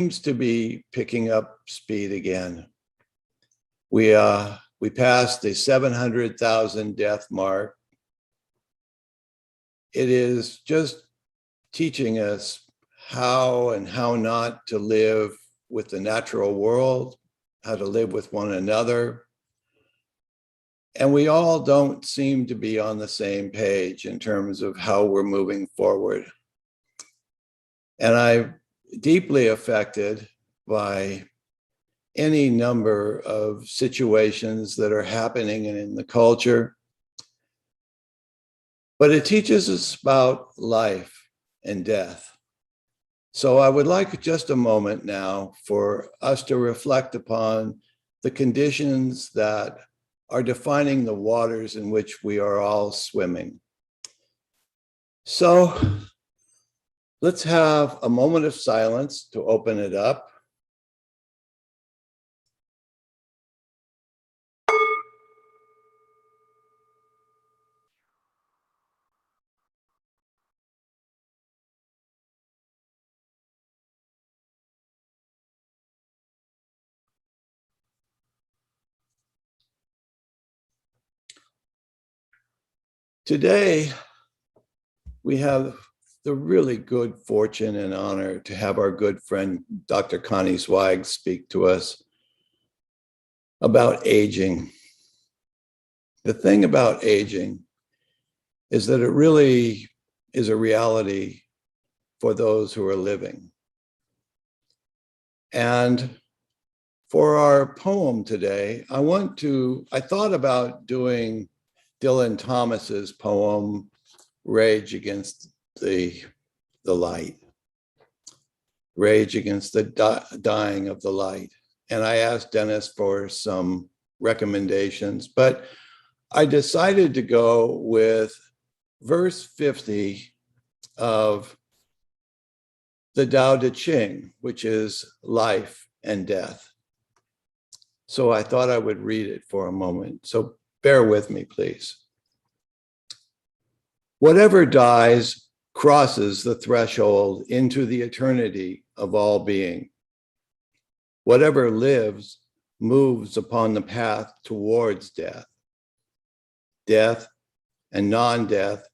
seems to be picking up speed again. We passed the 700,000 death mark. It is just teaching us how and how not to live with the natural world, how to live with one another. And we all don't seem to be on the same page in terms of how we're moving forward. And I'm deeply affected by any number of situations that are happening in the culture. But it teaches us about life and death. So I would like just a moment now for us to reflect upon the conditions that are defining the waters in which we are all swimming. So let's have a moment of silence to open it up. Today, we have the really good fortune and honor to have our good friend, Dr. Connie Zweig, speak to us about aging. The thing about aging is that it really is a reality for those who are living. And for our poem today, I thought about doing Dylan Thomas's poem, Rage Against the Light, Rage Against the Dying of the Light. And I asked Dennis for some recommendations, but I decided to go with verse 50 of the Tao Te Ching, which is life and death. So I thought I would read it for a moment. So bear with me, please. Whatever dies crosses the threshold into the eternity of all being. Whatever lives moves upon the path towards death. Death and non-death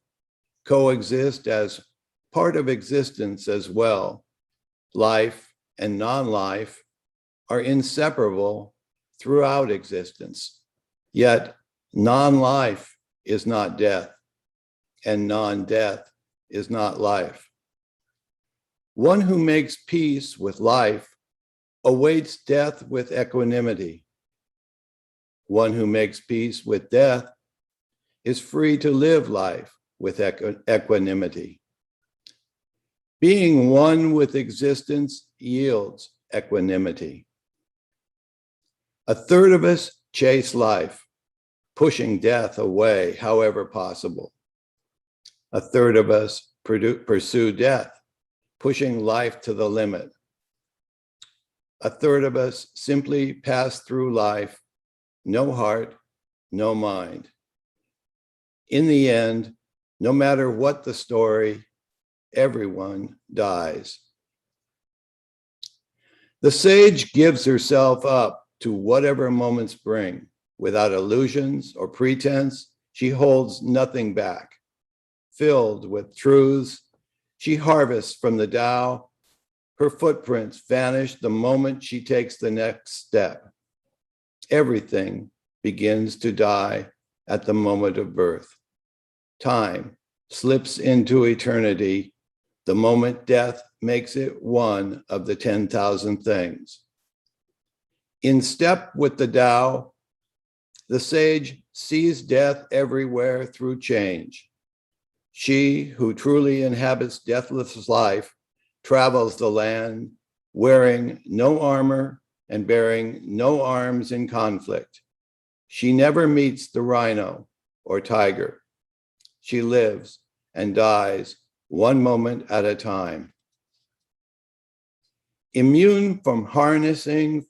coexist as part of existence as well. Life and non-life are inseparable throughout existence. Yet non-life is not death, and non-death is not life. One who makes peace with life awaits death with equanimity. One who makes peace with death is free to live life with equanimity. Being one with existence yields equanimity. A third of us chase life, pushing death away however possible. A third of us pursue death, pushing life to the limit. A third of us simply pass through life, no heart, no mind. In the end, no matter what the story, everyone dies. The sage gives herself up to whatever moments bring. Without illusions or pretense, she holds nothing back. Filled with truths, she harvests from the Tao. Her footprints vanish the moment she takes the next step. Everything begins to die at the moment of birth. Time slips into eternity the moment death makes it one of the 10,000 things. In step with the Tao, the sage sees death everywhere through change. She who truly inhabits deathless life travels the land wearing no armor and bearing no arms in conflict. She never meets the rhino or tiger. She lives and dies one moment at a time. Immune from harnessing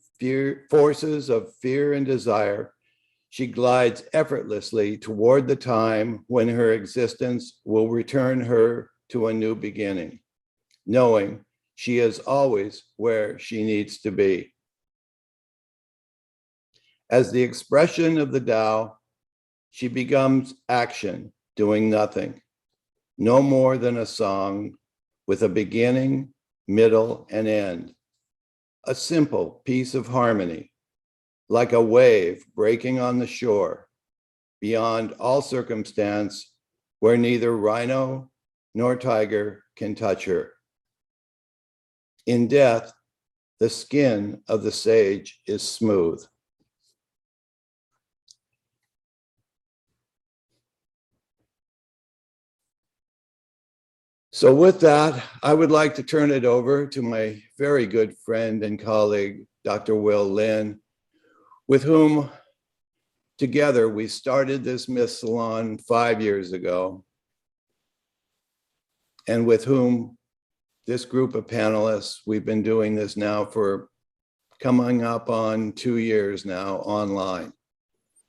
forces of fear and desire, she glides effortlessly toward the time when her existence will return her to a new beginning, knowing She is always where she needs to be. As the expression of the Tao, she becomes action, doing nothing, no more than a song with a beginning, middle, and end. A simple piece of harmony, like a wave breaking on the shore, beyond all circumstance, where neither rhino nor tiger can touch her. In death, the skin of the sage is smooth. So with that, I would like to turn it over to my very good friend and colleague, Dr. Will Lin, with whom together we started this Myth Salon 5 years ago, and with whom this group of panelists, we've been doing this now for coming up on 2 years now online.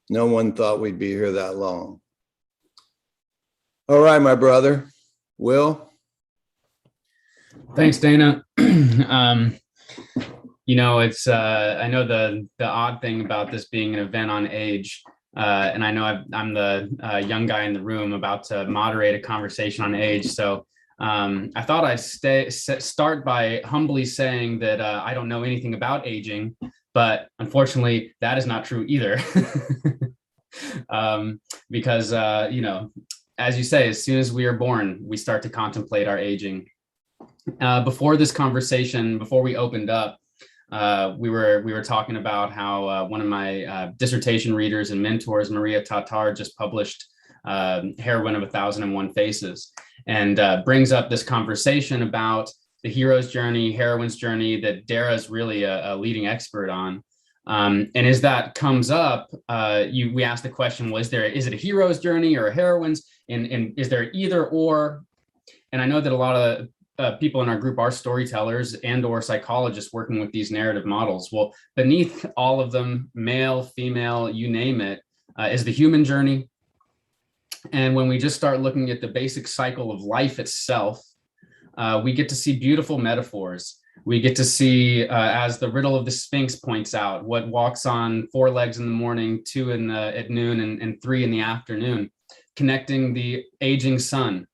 No one thought we'd be here that long. All right, my brother, Will. Thanks, Dana. You know, it's I know the odd thing about this being an event on age, and I know I'm the young guy in the room about to moderate a conversation on age. So I thought I'd start by humbly saying that I don't know anything about aging, but unfortunately, that is not true either. Because you know, as you say, as soon as we are born, we start to contemplate our aging. Before this conversation, before we opened up, we were talking about how one of my dissertation readers and mentors, Maria Tatar, just published Heroine of 1001 Faces, and brings up this conversation about the hero's journey, heroine's journey that Dara is really a leading expert on. And as that comes up, we asked the question: is it a hero's journey or a heroine's? And is there either or? And I know that a lot of people in our group are storytellers and or psychologists working with these narrative models. Well, beneath all of them, male, female, you name it, is the human journey. And when we just start looking at the basic cycle of life itself, we get to see beautiful metaphors. We get to see, as the riddle of the Sphinx points out, what walks on 4 legs in the morning, 2 at noon, and 3 in the afternoon, connecting the aging sun,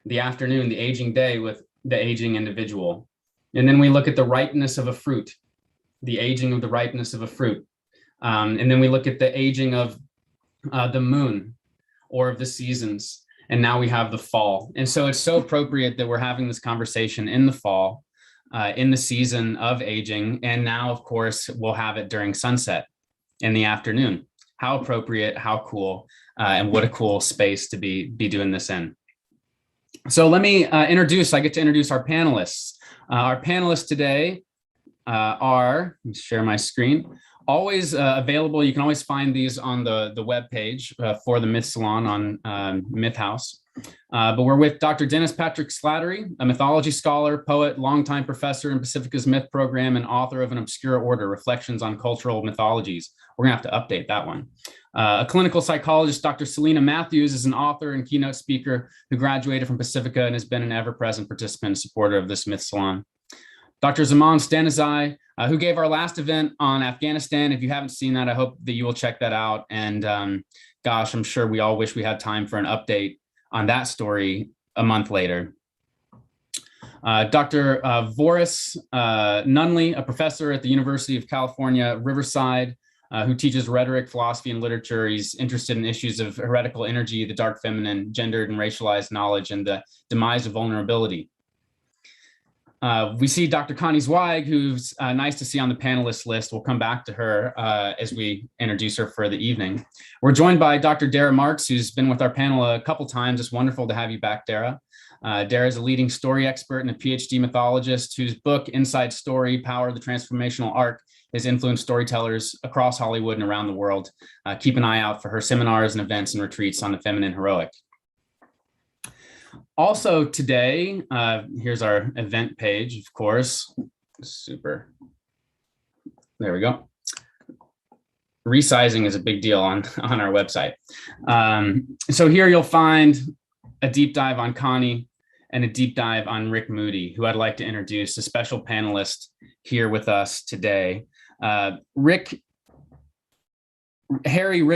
the afternoon, the aging day with the aging individual. And then we look at the ripeness of a fruit, the aging of the ripeness of a fruit. And then we look at the aging of the moon or of the seasons. And now we have the fall. And so it's so appropriate that we're having this conversation in the fall, in the season of aging. And now, of course, we'll have it during sunset in the afternoon. How appropriate, how cool, and what a cool space to be doing this in. So let me I get to introduce our panelists. Our panelists today are, let me share my screen, always available. You can always find these on the webpage for the Myth Salon on Myth House. But we're with Dr. Dennis Patrick Slattery, a mythology scholar, poet, longtime professor in Pacifica's Myth program, and author of An Obscure Order, Reflections on Cultural Mythologies. We're gonna have to update that one. A clinical psychologist, Dr. Selena Matthews, is an author and keynote speaker who graduated from Pacifica and has been an ever-present participant and supporter of this Myth Salon. Dr. Zaman Stanizai, who gave our last event on Afghanistan. If you haven't seen that, I hope that you will check that out. And gosh, I'm sure we all wish we had time for an update on that story a month later. Dr. Voris Nunley, a professor at the University of California, Riverside, who teaches rhetoric, philosophy, and literature. He's interested in issues of heretical energy, the dark feminine, gendered and racialized knowledge, and the demise of vulnerability. We see Dr. Connie Zweig, who's nice to see on the panelist list. We'll come back to her as we introduce her for the evening. We're joined by Dr. Dara Marks, who's been with our panel a couple times. It's wonderful to have you back, Dara. Dara is a leading story expert and a PhD mythologist whose book, Inside Story, Power of the Transformational Arc, has influenced storytellers across Hollywood and around the world. Keep an eye out for her seminars and events and retreats on the feminine heroic. Also today, here's our event page, of course. Super. There we go. Resizing is a big deal on our website. So here you'll find a deep dive on Connie and a deep dive on Rick Moody, who I'd like to introduce, a special panelist here with us today. Rick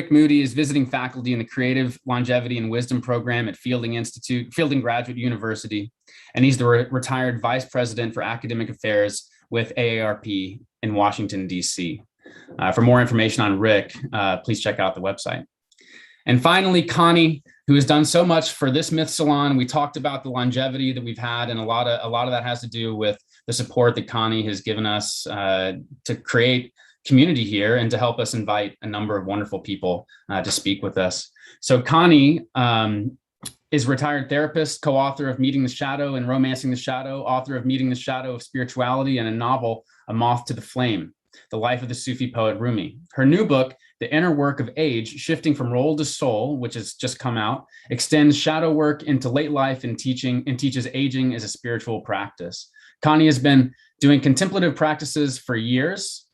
Moody is visiting faculty in the Creative Longevity and Wisdom program at Fielding Graduate University, and he's the retired vice president for academic affairs with AARP in Washington, D.C. For more information on Rick, please check out the website. And finally, Connie, who has done so much for this Myth Salon. We talked about the longevity that we've had, and a lot of that has to do with the support that Connie has given us to create community here and to help us invite a number of wonderful people to speak with us. So Connie is a retired therapist, co-author of Meeting the Shadow and Romancing the Shadow, author of Meeting the Shadow of Spirituality, and a novel, A Moth to the Flame, the life of the Sufi poet Rumi. Her new book, The Inner Work of Age, Shifting from Role to Soul, which has just come out, extends shadow work into late life and teaches aging as a spiritual practice. Connie has been doing contemplative practices for years,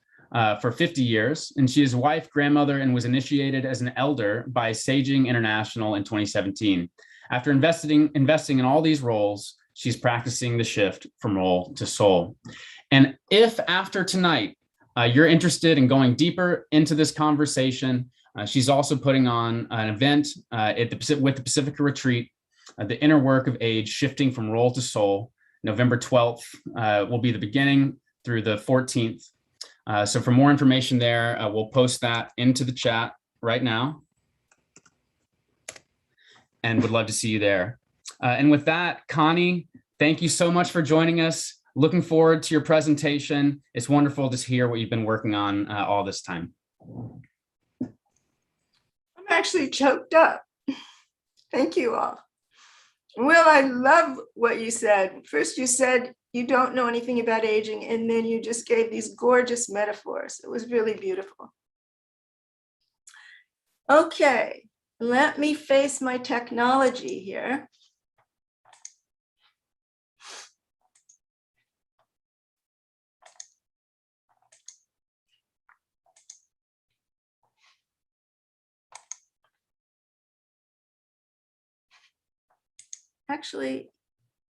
for 50 years, and she is a wife, grandmother, and was initiated as an elder by Saging International in 2017. After investing in all these roles, she's practicing the shift from role to soul. And if after tonight, you're interested in going deeper into this conversation, she's also putting on an event with the Pacifica Retreat, The Inner Work of Age, Shifting from Role to Soul. November 12th will be the beginning through the 14th. So for more information there, we'll post that into the chat right now. And would love to see you there. And with that, Connie, thank you so much for joining us. Looking forward to your presentation. It's wonderful to hear what you've been working on all this time. I'm actually choked up. Thank you all. Will, I love what you said. First, you said you don't know anything about aging, and then you just gave these gorgeous metaphors. It was really beautiful. Okay, let me face my technology here. Actually,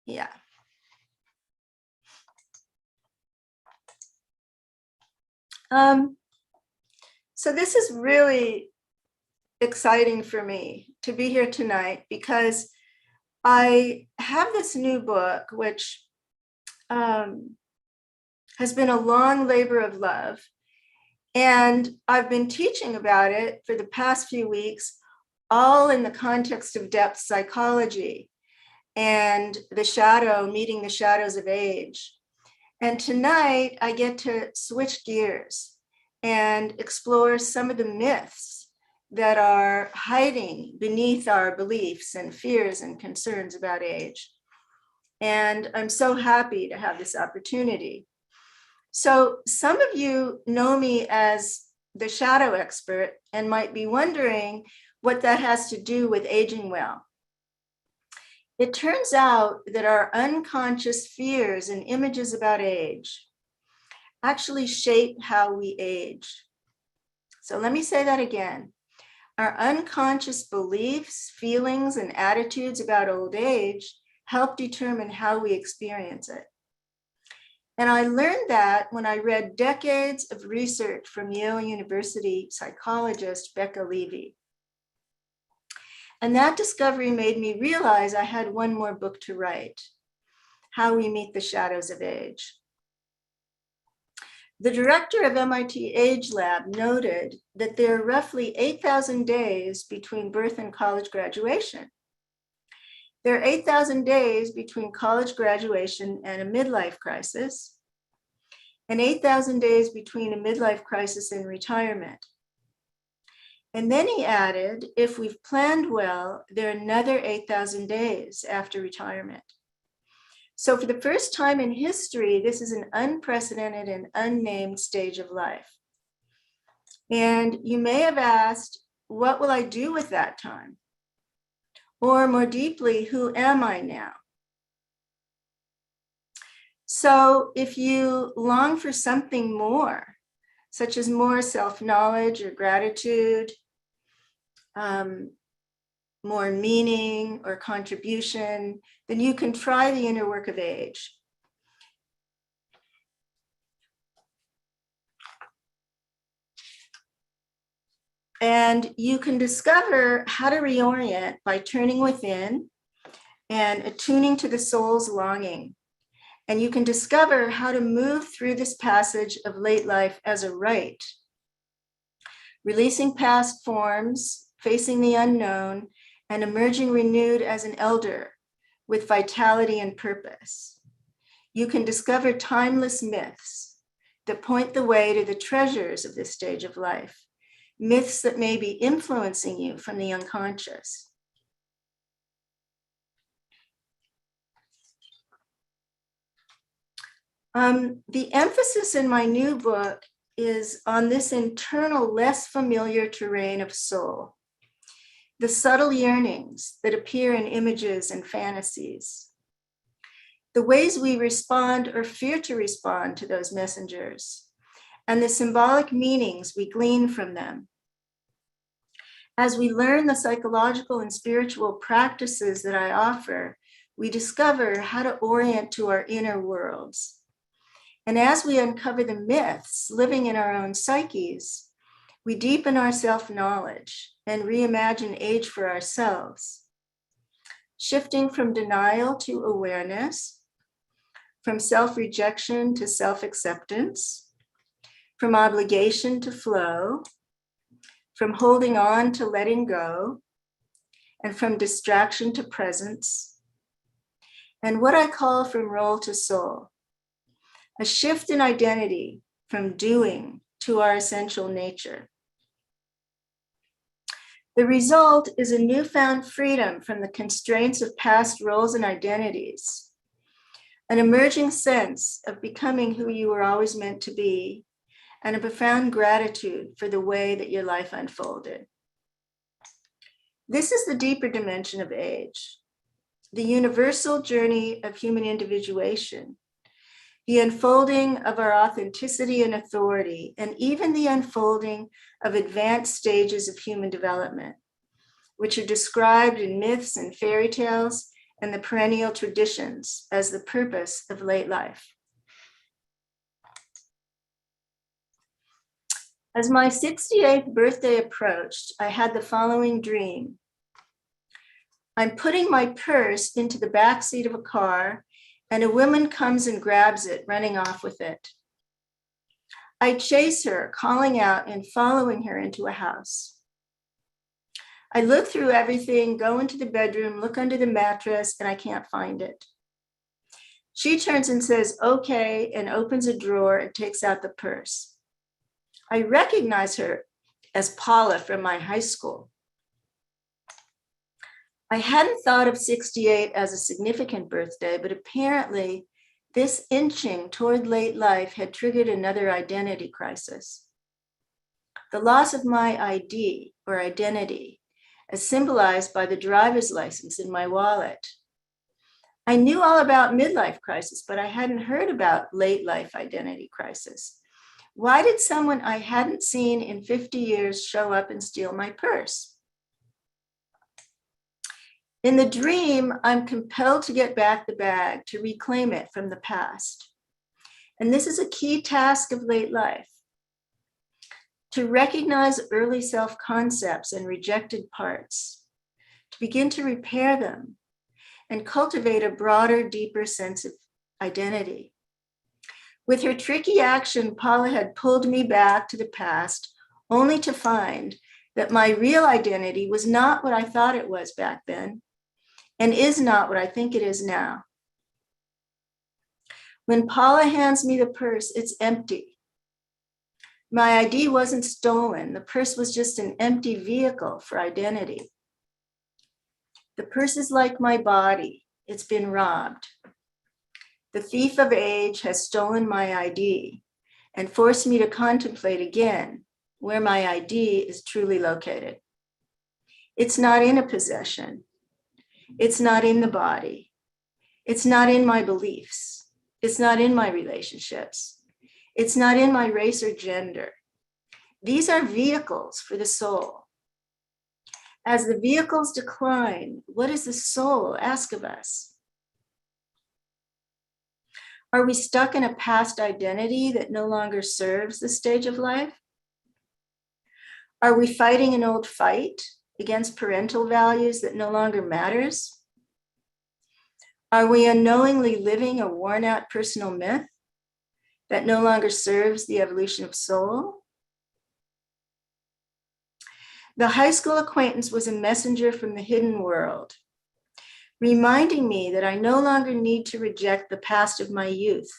yeah. So this is really exciting for me to be here tonight because I have this new book, which has been a long labor of love. And I've been teaching about it for the past few weeks, all in the context of depth psychology and the shadow, meeting the shadows of age. And tonight I get to switch gears and explore some of the myths that are hiding beneath our beliefs and fears and concerns about age. And I'm so happy to have this opportunity. So some of you know me as the shadow expert and might be wondering what that has to do with aging well. It turns out that our unconscious fears and images about age actually shape how we age. So let me say that again. Our unconscious beliefs, feelings, and attitudes about old age help determine how we experience it. And I learned that when I read decades of research from Yale University psychologist Becca Levy. And that discovery made me realize I had one more book to write, How We Meet the Shadows of Age. The director of MIT Age Lab noted that there are roughly 8,000 days between birth and college graduation. There are 8,000 days between college graduation and a midlife crisis, and 8,000 days between a midlife crisis and retirement. And then he added, if we've planned well, there are another 8,000 days after retirement. So for the first time in history, this is an unprecedented and unnamed stage of life. And you may have asked, what will I do with that time? Or more deeply, who am I now? So if you long for something more, such as more self-knowledge or gratitude, more meaning or contribution, then you can try the inner work of age. And you can discover how to reorient by turning within and attuning to the soul's longing. And you can discover how to move through this passage of late life as a rite, releasing past forms, facing the unknown, and emerging renewed as an elder with vitality and purpose. You can discover timeless myths that point the way to the treasures of this stage of life, myths that may be influencing you from the unconscious. The emphasis in my new book is on this internal, less familiar terrain of soul, the subtle yearnings that appear in images and fantasies, the ways we respond or fear to respond to those messengers, and the symbolic meanings we glean from them. As we learn the psychological and spiritual practices that I offer, we discover how to orient to our inner worlds. And as we uncover the myths living in our own psyches, we deepen our self-knowledge and reimagine age for ourselves, shifting from denial to awareness, from self-rejection to self-acceptance, from obligation to flow, from holding on to letting go, and from distraction to presence, and what I call from role to soul, a shift in identity from doing to our essential nature. The result is a newfound freedom from the constraints of past roles and identities, an emerging sense of becoming who you were always meant to be, and a profound gratitude for the way that your life unfolded. This is the deeper dimension of age, the universal journey of human individuation, the unfolding of our authenticity and authority, and even the unfolding of advanced stages of human development, which are described in myths and fairy tales and the perennial traditions as the purpose of late life. As my 68th birthday approached, I had the following dream. I'm putting my purse into the backseat of a car, and a woman comes and grabs it, running off with it. I chase her, calling out and following her into a house. I look through everything, go into the bedroom, look under the mattress, and I can't find it. She turns and says, okay, and opens a drawer and takes out the purse. I recognize her as Paula from my high school. I hadn't thought of 68 as a significant birthday, but apparently this inching toward late life had triggered another identity crisis. The loss of my ID or identity, as symbolized by the driver's license in my wallet. I knew all about midlife crisis, but I hadn't heard about late life identity crisis. Why did someone I hadn't seen in 50 years show up and steal my purse? In the dream, I'm compelled to get back the bag, to reclaim it from the past. And this is a key task of late life, to recognize early self-concepts and rejected parts, to begin to repair them and cultivate a broader, deeper sense of identity. With her tricky action, Paula had pulled me back to the past, only to find that my real identity was not what I thought it was back then, and is not what I think it is now. When Paula hands me the purse, it's empty. My ID wasn't stolen. The purse was just an empty vehicle for identity. The purse is like my body. It's been robbed. The thief of age has stolen my ID and forced me to contemplate again where my ID is truly located. It's not in a possession. It's not in the body. It's not in my beliefs. It's not in my relationships. It's not in my race or gender. These are vehicles for the soul. As the vehicles decline, what does the soul ask of us? Are we stuck in a past identity that no longer serves the stage of life? Are we fighting an old fight against parental values that no longer matters? Are we unknowingly living a worn out personal myth that no longer serves the evolution of soul? The high school acquaintance was a messenger from the hidden world, reminding me that I no longer need to reject the past of my youth.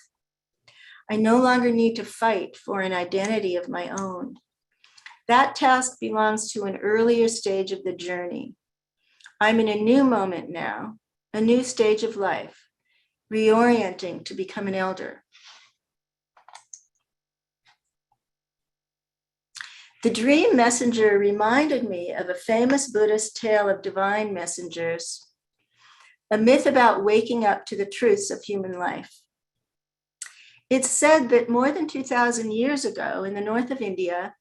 I no longer need to fight for an identity of my own. That task belongs to an earlier stage of the journey. I'm in a new moment now, a new stage of life, reorienting to become an elder. The dream messenger reminded me of a famous Buddhist tale of divine messengers, a myth about waking up to the truths of human life. It's said that more than 2,000 years ago in the north of India,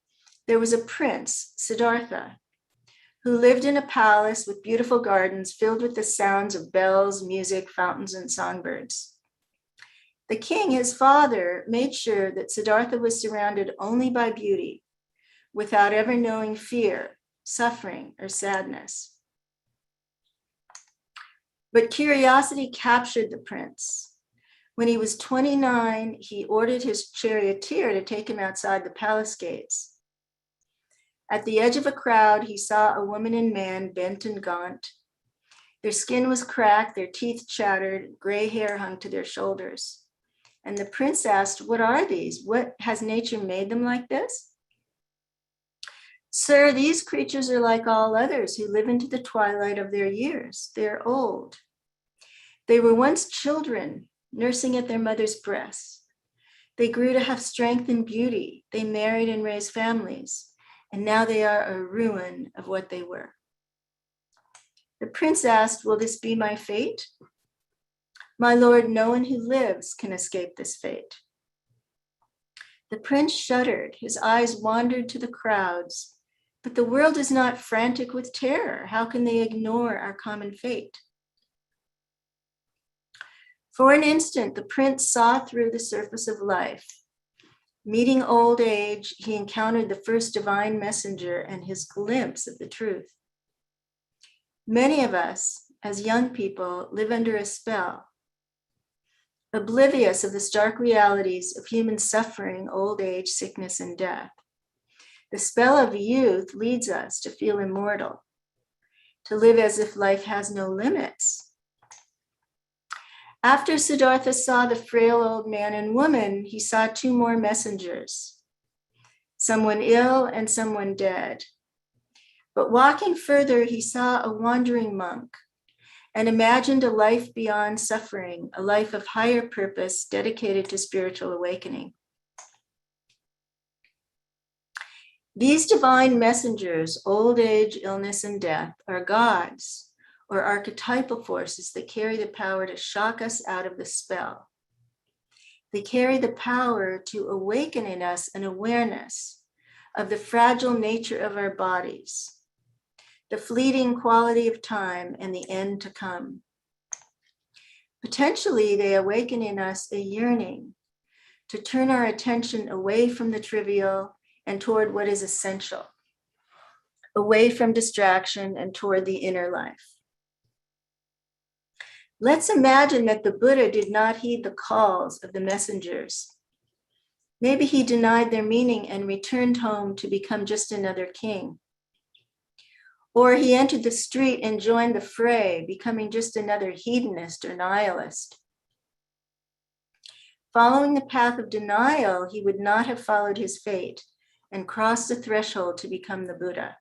there was a prince, Siddhartha, who lived in a palace with beautiful gardens filled with the sounds of bells, music, fountains, and songbirds. The king, his father, made sure that Siddhartha was surrounded only by beauty, without ever knowing fear, suffering, or sadness. But curiosity captured the prince. When he was 29, he ordered his charioteer to take him outside the palace gates. At the edge of a crowd, he saw a woman and man bent and gaunt. Their skin was cracked, their teeth chattered, gray hair hung to their shoulders. And the prince asked, "What are these? What has nature made them like this?" "Sir, these creatures are like all others who live into the twilight of their years. They're old. They were once children, nursing at their mother's breast. They grew to have strength and beauty. They married and raised families. And now they are a ruin of what they were." The prince asked, "Will this be my fate?" "My lord, no one who lives can escape this fate." The prince shuddered. His eyes wandered to the crowds. But the world is not frantic with terror. How can they ignore our common fate? For an instant, the prince saw through the surface of life. Meeting old age, he encountered the first divine messenger and his glimpse of the truth. Many of us, as young people, live under a spell, oblivious of the stark realities of human suffering, old age, sickness, and death. The spell of youth leads us to feel immortal, to live as if life has no limits. After Siddhartha saw the frail old man and woman, he saw two more messengers, someone ill and someone dead. But walking further, he saw a wandering monk and imagined a life beyond suffering, a life of higher purpose dedicated to spiritual awakening. These divine messengers, old age, illness, and death, are gods or archetypal forces that carry the power to shock us out of the spell. They carry the power to awaken in us an awareness of the fragile nature of our bodies, the fleeting quality of time, and the end to come. Potentially, they awaken in us a yearning to turn our attention away from the trivial and toward what is essential, away from distraction and toward the inner life. Let's imagine that the Buddha did not heed the calls of the messengers. Maybe he denied their meaning and returned home to become just another king. Or he entered the street and joined the fray, becoming just another hedonist or nihilist. Following the path of denial, he would not have followed his fate and crossed the threshold to become the Buddha.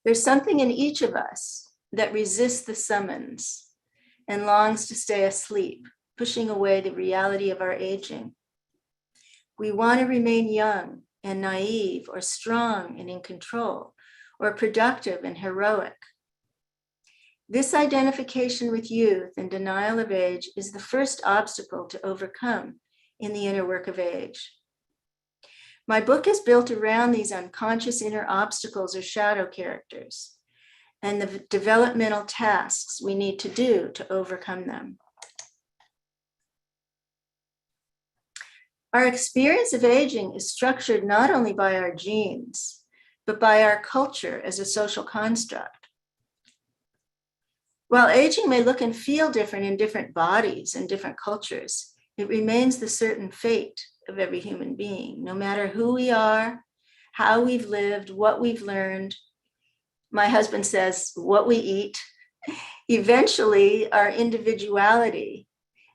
There's something in each of us that resists the summons and longs to stay asleep, pushing away the reality of our aging. We want to remain young and naive, or strong and in control, or productive and heroic. This identification with youth and denial of age is the first obstacle to overcome in the inner work of age. My book is built around these unconscious inner obstacles or shadow characters and the developmental tasks we need to do to overcome them. Our experience of aging is structured not only by our genes, but by our culture as a social construct. While aging may look and feel different in different bodies and different cultures, it remains the certain fate of every human being, no matter who we are, how we've lived, what we've learned. My husband says, what we eat. Eventually, our individuality,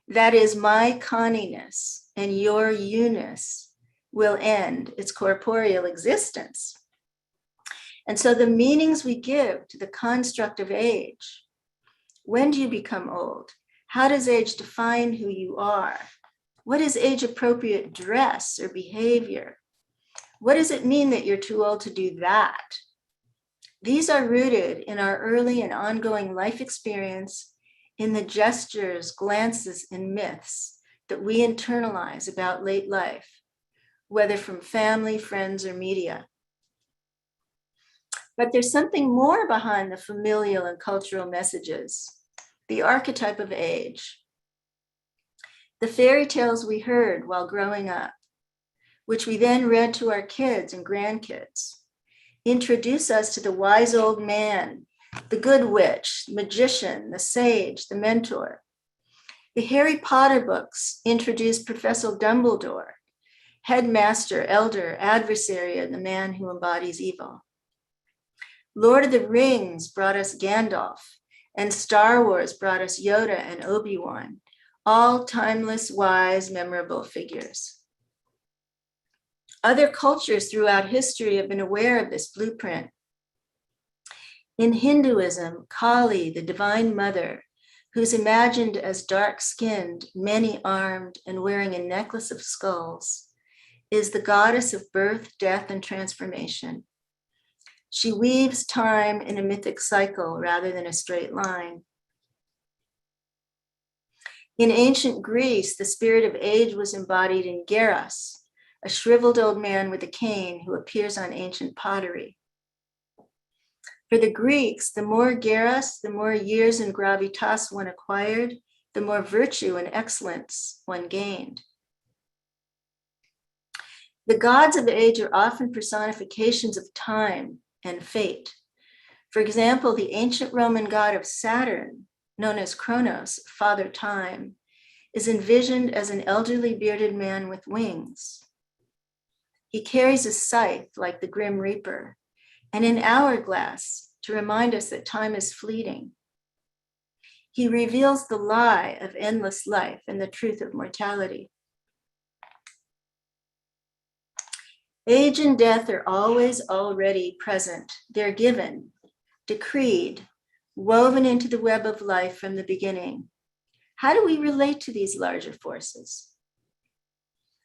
that is my Conniness and your you-ness, will end its corporeal existence. And so the meanings we give to the construct of age, when do you become old? How does age define who you are? What is age-appropriate dress or behavior? What does it mean that you're too old to do that? These are rooted in our early and ongoing life experience, in the gestures, glances, and myths that we internalize about late life, whether from family, friends, or media. But there's something more behind the familial and cultural messages, the archetype of age. The fairy tales we heard while growing up, which we then read to our kids and grandkids, introduce us to the wise old man, the good witch, magician, the sage, the mentor. The Harry Potter books introduced Professor Dumbledore, headmaster, elder, adversary, and the man who embodies evil. Lord of the Rings brought us Gandalf, and Star Wars brought us Yoda and Obi-Wan, all timeless, wise, memorable figures. Other cultures throughout history have been aware of this blueprint. In Hinduism, Kali, the divine mother, who's imagined as dark-skinned, many-armed, and wearing a necklace of skulls, is the goddess of birth, death, and transformation. She weaves time in a mythic cycle rather than a straight line. In ancient Greece, the spirit of age was embodied in Geras, a shriveled old man with a cane who appears on ancient pottery. For the Greeks, the more Geras, the more years in gravitas one acquired, the more virtue and excellence one gained. The gods of age are often personifications of time and fate. For example, the ancient Roman god of Saturn, known as Kronos, Father Time, is envisioned as an elderly bearded man with wings. He carries a scythe like the Grim Reaper and an hourglass to remind us that time is fleeting. He reveals the lie of endless life and the truth of mortality. Age and death are always already present. They're given, decreed, woven into the web of life from the beginning. How do we relate to these larger forces?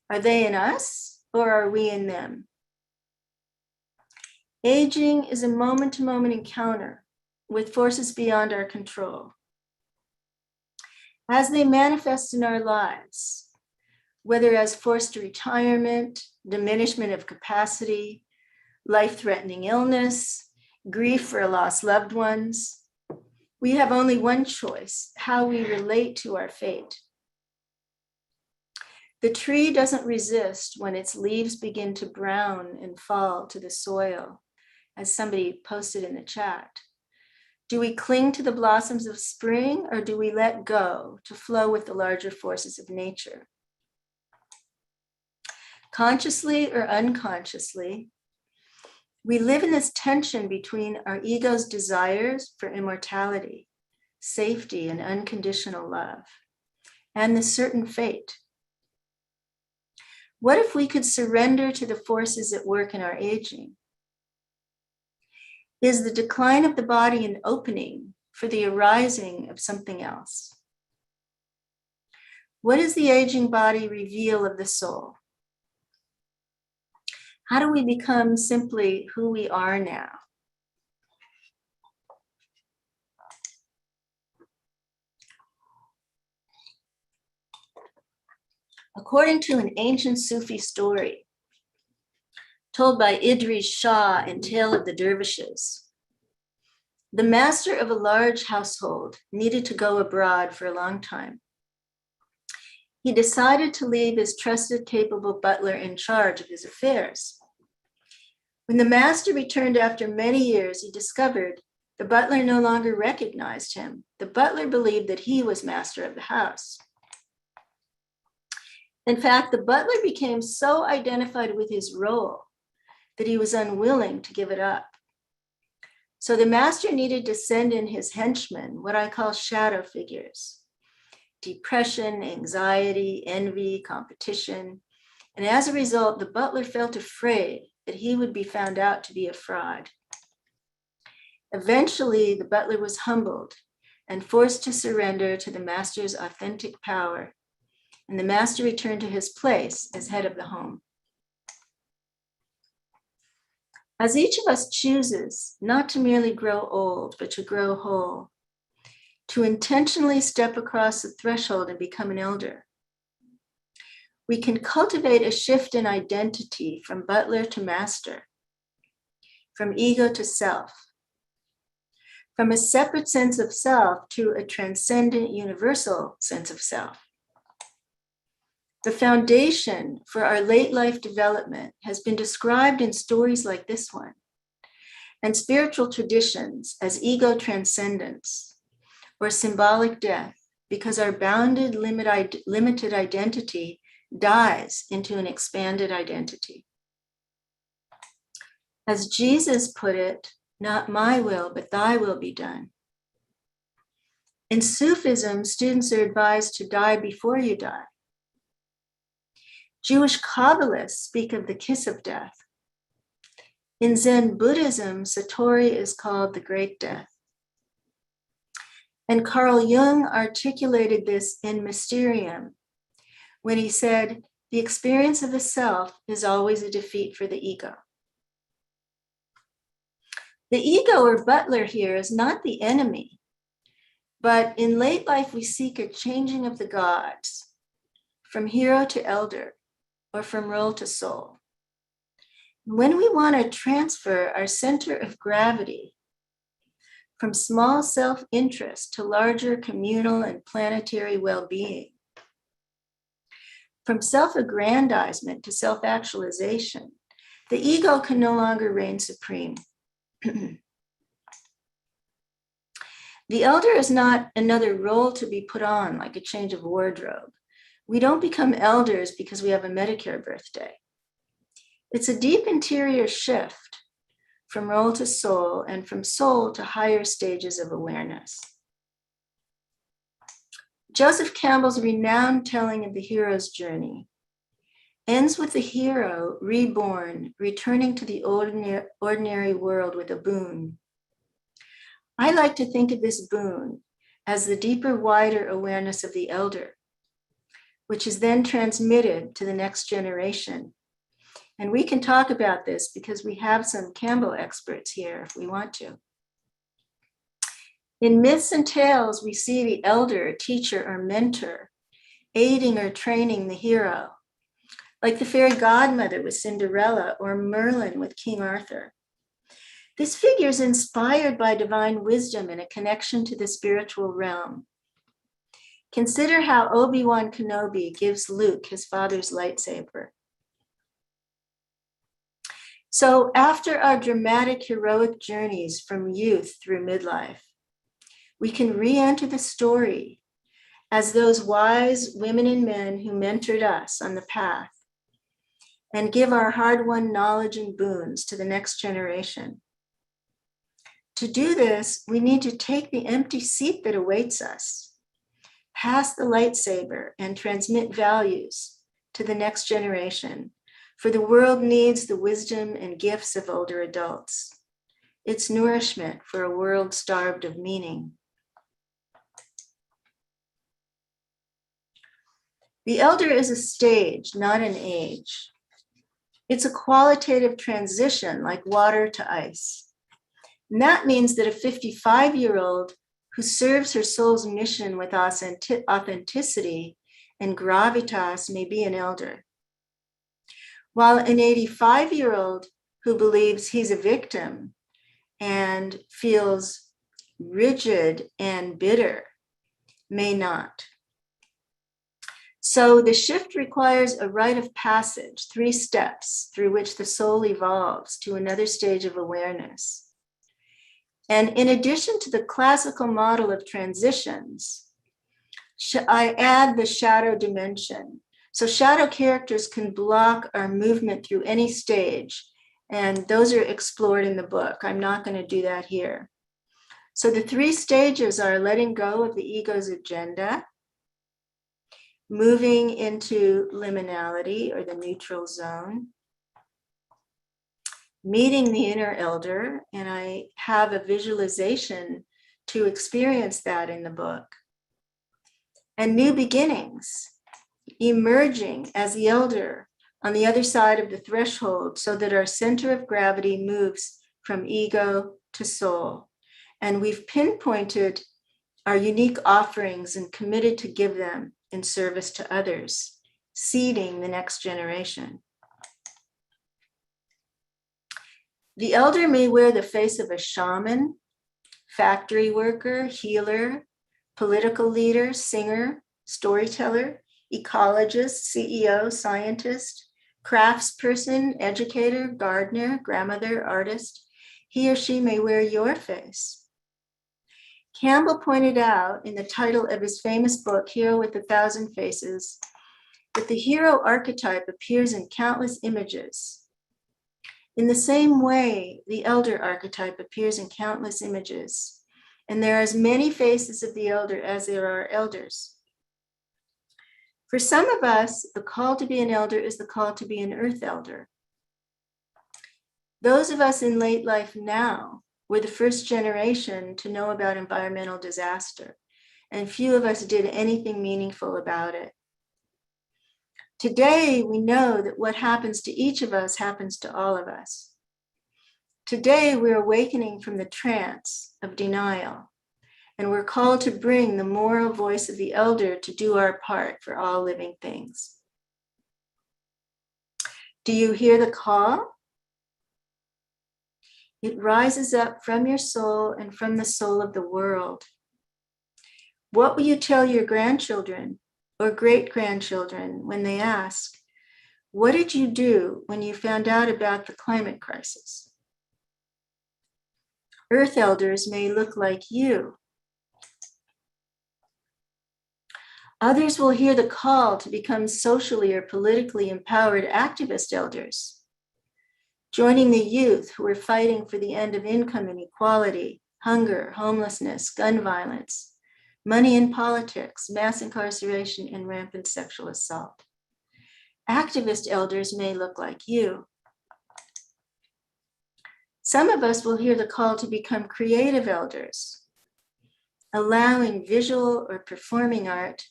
Are they in us or are we in them? Aging is a moment-to-moment encounter with forces beyond our control. As they manifest in our lives, whether as forced retirement, diminishment of capacity, life-threatening illness, grief for lost loved ones, we have only one choice: how we relate to our fate. The tree doesn't resist when its leaves begin to brown and fall to the soil, as somebody posted in the chat. Do we cling to the blossoms of spring, or do we let go to flow with the larger forces of nature? Consciously or unconsciously, we live in this tension between our ego's desires for immortality, safety, and unconditional love, and the certain fate. What if we could surrender to the forces at work in our aging? Is the decline of the body an opening for the arising of something else? What does the aging body reveal of the soul? How do we become simply who we are now? According to an ancient Sufi story, told by Idris Shah in Tale of the Dervishes. The master of a large household needed to go abroad for a long time. He decided to leave his trusted, capable butler in charge of his affairs. When the master returned after many years, he discovered the butler no longer recognized him. The butler believed that he was master of the house. In fact, the butler became so identified with his role that he was unwilling to give it up. So the master needed to send in his henchmen, what I call shadow figures: depression, anxiety, envy, competition. And as a result, the butler felt afraid that he would be found out to be a fraud. Eventually, the butler was humbled and forced to surrender to the master's authentic power, and the master returned to his place as head of the home. As each of us chooses not to merely grow old, but to grow whole, to intentionally step across the threshold and become an elder, we can cultivate a shift in identity from butler to master, from ego to self, from a separate sense of self to a transcendent universal sense of self. The foundation for our late life development has been described in stories like this one, and spiritual traditions as ego transcendence or symbolic death, because our bounded, limited identity dies into an expanded identity. As Jesus put it, not my will, but thy will be done. In Sufism, students are advised to die before you die. Jewish Kabbalists speak of the kiss of death. In Zen Buddhism, Satori is called the great death. And Carl Jung articulated this in Mysterium when he said, the experience of the self is always a defeat for the ego. The ego or butler here is not the enemy, but in late life we seek a changing of the gods from hero to elder, or from role to soul. When we want to transfer our center of gravity from small self-interest to larger communal and planetary well-being, from self-aggrandizement to self-actualization, the ego can no longer reign supreme. The elder is not another role to be put on like a change of wardrobe. We don't become elders because we have a Medicare birthday. It's a deep interior shift from role to soul and from soul to higher stages of awareness. Joseph Campbell's renowned telling of the hero's journey ends with the hero reborn, returning to the ordinary world with a boon. I like to think of this boon as the deeper, wider awareness of the elder, which is then transmitted to the next generation. And we can talk about this because we have some Campbell experts here if we want to. In myths and tales, we see the elder, teacher, or mentor aiding or training the hero, like the fairy godmother with Cinderella or Merlin with King Arthur. This figure is inspired by divine wisdom and a connection to the spiritual realm. Consider how Obi-Wan Kenobi gives Luke his father's lightsaber. So after our dramatic, heroic journeys from youth through midlife, we can re-enter the story as those wise women and men who mentored us on the path and give our hard-won knowledge and boons to the next generation. To do this, we need to take the empty seat that awaits us, pass the lightsaber, and transmit values to the next generation, for the world needs the wisdom and gifts of older adults. It's nourishment for a world starved of meaning. The elder is a stage, not an age. It's a qualitative transition like water to ice. And that means that a 55-year-old who serves her soul's mission with authenticity and gravitas may be an elder. while an 85-year-old who believes he's a victim and feels rigid and bitter may not. So the shift requires a rite of passage, 3 steps through which the soul evolves to another stage of awareness. And in addition to the classical model of transitions, I add the shadow dimension. So shadow characters can block our movement through any stage, and those are explored in the book. I'm not going to do that here. So the 3 stages are letting go of the ego's agenda, moving into liminality or the neutral zone, meeting the inner elder, and I have a visualization to experience that in the book, and new beginnings, emerging as the elder on the other side of the threshold so that our center of gravity moves from ego to soul. And we've pinpointed our unique offerings and committed to give them in service to others, seeding the next generation. The elder may wear the face of a shaman, factory worker, healer, political leader, singer, storyteller, ecologist, CEO, scientist, craftsperson, educator, gardener, grandmother, artist. He or she may wear your face. Campbell pointed out in the title of his famous book, Hero with 1,000 Faces, that the hero archetype appears in countless images. In the same way, the elder archetype appears in countless images, and there are as many faces of the elder as there are elders. For some of us, the call to be an elder is the call to be an earth elder. Those of us in late life now were the first generation to know about environmental disaster, and few of us did anything meaningful about it. Today, we know that what happens to each of us happens to all of us. Today, we're awakening from the trance of denial, and we're called to bring the moral voice of the elder to do our part for all living things. Do you hear the call? It rises up from your soul and from the soul of the world. What will you tell your grandchildren or great-grandchildren when they ask, what did you do when you found out about the climate crisis? Earth elders may look like you. Others will hear the call to become socially or politically empowered activist elders, joining the youth who are fighting for the end of income inequality, hunger, homelessness, gun violence, money in politics, mass incarceration, and rampant sexual assault. Activist elders may look like you. Some of us will hear the call to become creative elders, allowing visual or performing art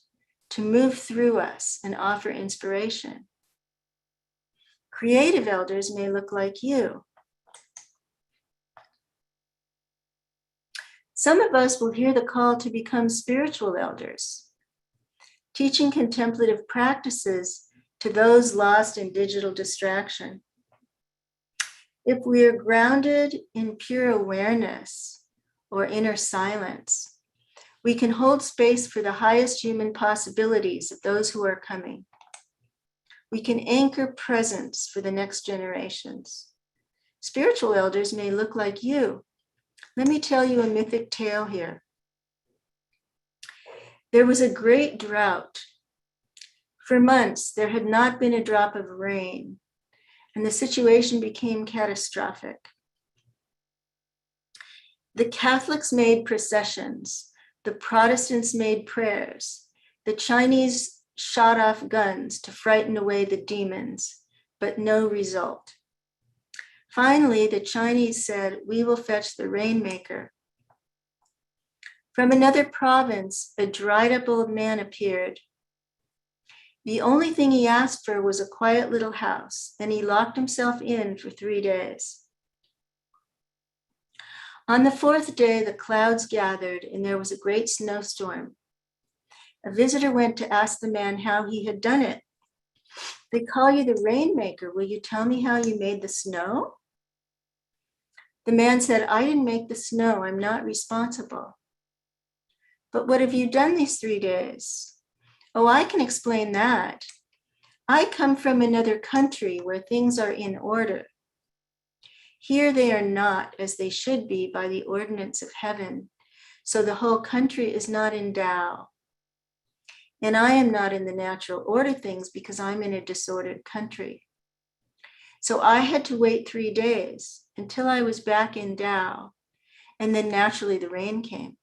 to move through us and offer inspiration. Creative elders may look like you. Some of us will hear the call to become spiritual elders, teaching contemplative practices to those lost in digital distraction. If we are grounded in pure awareness or inner silence, we can hold space for the highest human possibilities of those who are coming. We can anchor presence for the next generations. Spiritual elders may look like you. Let me tell you a mythic tale here. There was a great drought. For months, there had not been a drop of rain, and the situation became catastrophic. The Catholics made processions, the Protestants made prayers, the Chinese shot off guns to frighten away the demons, but no result. Finally, the Chinese said, "We will fetch the rainmaker." From another province, a dried up old man appeared. The only thing he asked for was a quiet little house, and he locked himself in for 3 days. On the 4th day, the clouds gathered, and there was a great snowstorm. A visitor went to ask the man how he had done it. They call you the rainmaker. Will you tell me how you made the snow? The man said, I didn't make the snow. I'm not responsible. But what have you done these 3 days? Oh, I can explain that. I come from another country where things are in order. Here they are not as they should be by the ordinance of heaven. So the whole country is not in Tao. And I am not in the natural order things because I'm in a disordered country. So I had to wait 3 days until I was back in Tao. And then naturally the rain came.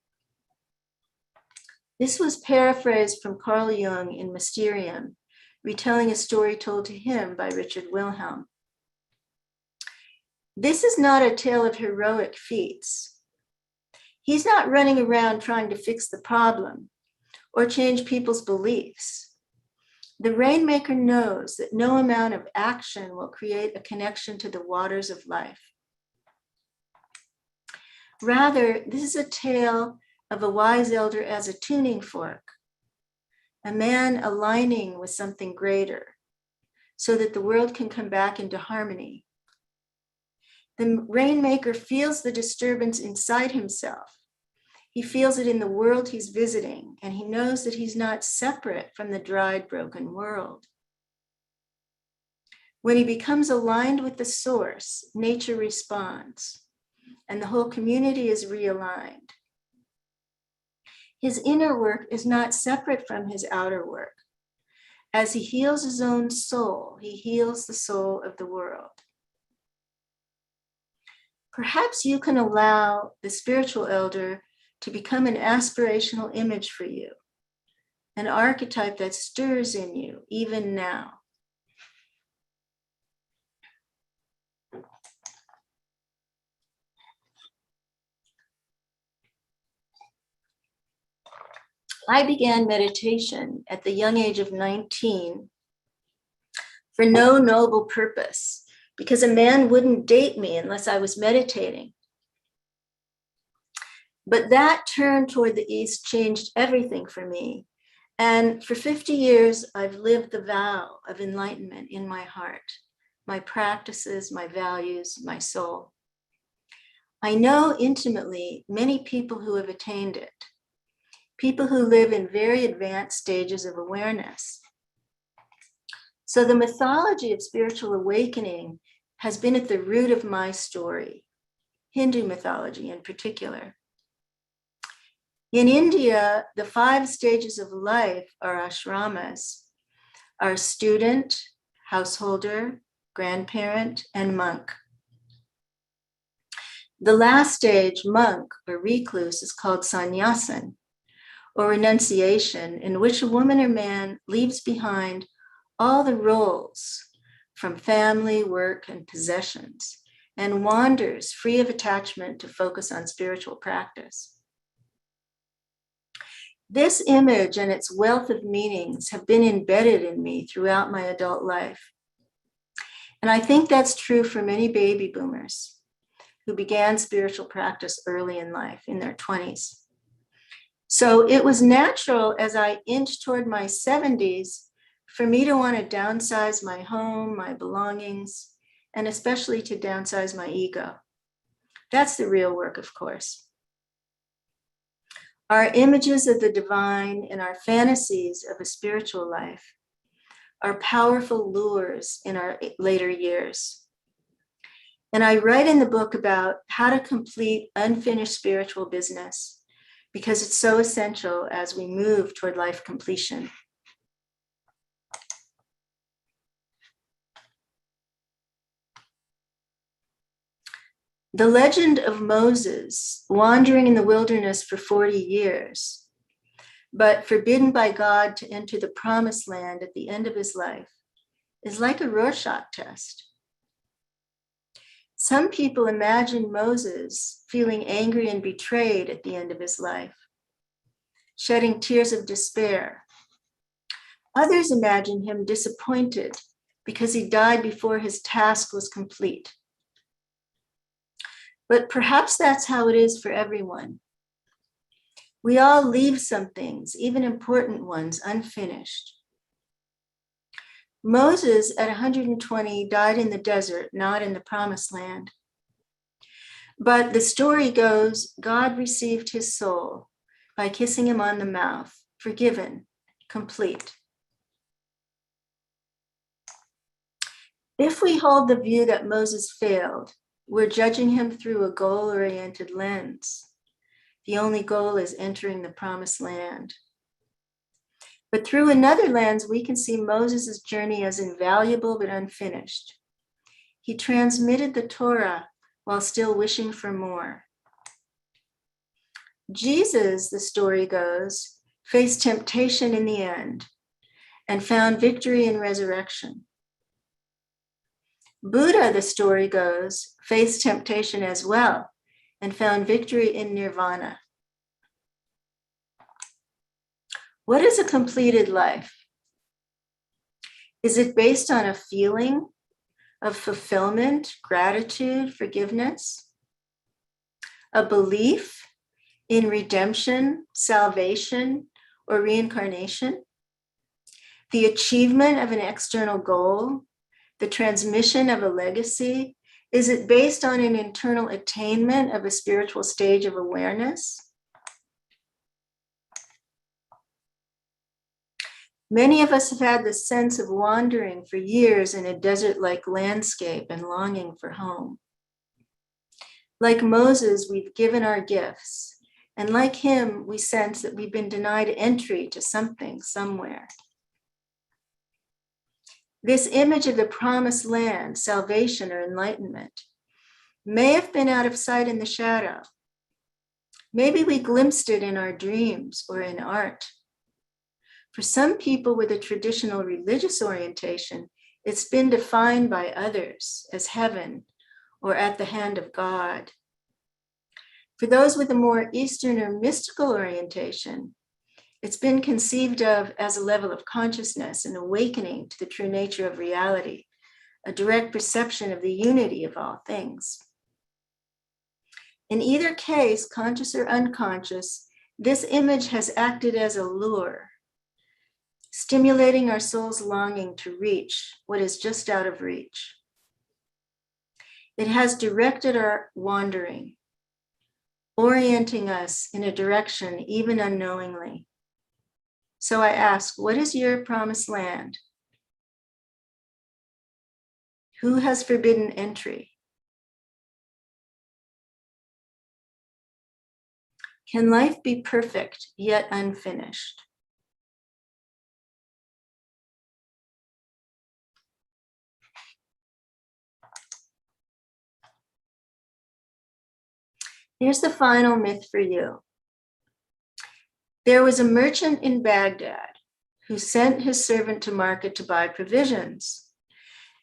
This was paraphrased from Carl Jung in Mysterium, retelling a story told to him by Richard Wilhelm. This is not a tale of heroic feats. He's not running around trying to fix the problem or change people's beliefs. The rainmaker knows that no amount of action will create a connection to the waters of life. Rather, this is a tale of a wise elder as a tuning fork, a man aligning with something greater so that the world can come back into harmony. The rainmaker feels the disturbance inside himself. He feels it in the world he's visiting, and he knows that he's not separate from the dried, broken world. When he becomes aligned with the source, nature responds, and the whole community is realigned. His inner work is not separate from his outer work. As he heals his own soul, he heals the soul of the world. Perhaps you can allow the spiritual elder to become an aspirational image for you, an archetype that stirs in you even now. I began meditation at the young age of 19 for no noble purpose, because a man wouldn't date me unless I was meditating. But that turn toward the East changed everything for me. And for 50 years, I've lived the vow of enlightenment in my heart, my practices, my values, my soul. I know intimately many people who have attained it, people who live in very advanced stages of awareness. So the mythology of spiritual awakening has been at the root of my story, Hindu mythology in particular. In India, the 5 stages of life are ashramas, are student, householder, grandparent, and monk. The last stage, monk or recluse, is called sannyasin, or renunciation, in which a woman or man leaves behind all the roles from family, work, and possessions, and wanders free of attachment to focus on spiritual practice. This image and its wealth of meanings have been embedded in me throughout my adult life. And I think that's true for many baby boomers who began spiritual practice early in life, in their 20s. So it was natural as I inched toward my 70s for me to want to downsize my home, my belongings, and especially to downsize my ego. That's the real work, of course. Our images of the divine and our fantasies of a spiritual life are powerful lures in our later years. And I write in the book about how to complete unfinished spiritual business, because it's so essential as we move toward life completion. The legend of Moses wandering in the wilderness for 40 years, but forbidden by God to enter the promised land at the end of his life, is like a Rorschach test. Some people imagine Moses feeling angry and betrayed at the end of his life, shedding tears of despair. Others imagine him disappointed because he died before his task was complete. But perhaps that's how it is for everyone. We all leave some things, even important ones, unfinished. Moses at 120 died in the desert, not in the promised land. But the story goes, God received his soul by kissing him on the mouth, forgiven, complete. If we hold the view that Moses failed, we're judging him through a goal-oriented lens. The only goal is entering the promised land. But through another lens, we can see Moses' journey as invaluable but unfinished. He transmitted the Torah while still wishing for more. Jesus, the story goes, faced temptation in the end and found victory in resurrection. Buddha, the story goes, faced temptation as well and found victory in nirvana. What is a completed life? Is it based on a feeling of fulfillment, gratitude, forgiveness? A belief in redemption, salvation, or reincarnation? The achievement of an external goal? The transmission of a legacy? Is it based on an internal attainment of a spiritual stage of awareness? Many of us have had the sense of wandering for years in a desert-like landscape and longing for home. Like Moses, we've given our gifts, and like him, we sense that we've been denied entry to something somewhere. This image of the promised land, salvation or enlightenment, may have been out of sight in the shadow. Maybe we glimpsed it in our dreams or in art. For some people with a traditional religious orientation, it's been defined by others as heaven or at the hand of God. For those with a more Eastern or mystical orientation, it's been conceived of as a level of consciousness and awakening to the true nature of reality, a direct perception of the unity of all things. In either case, conscious or unconscious, this image has acted as a lure, stimulating our soul's longing to reach what is just out of reach. It has directed our wandering, orienting us in a direction even unknowingly. So I ask, what is your promised land? Who has forbidden entry? Can life be perfect yet unfinished? Here's the final myth for you. There was a merchant in Baghdad who sent his servant to market to buy provisions.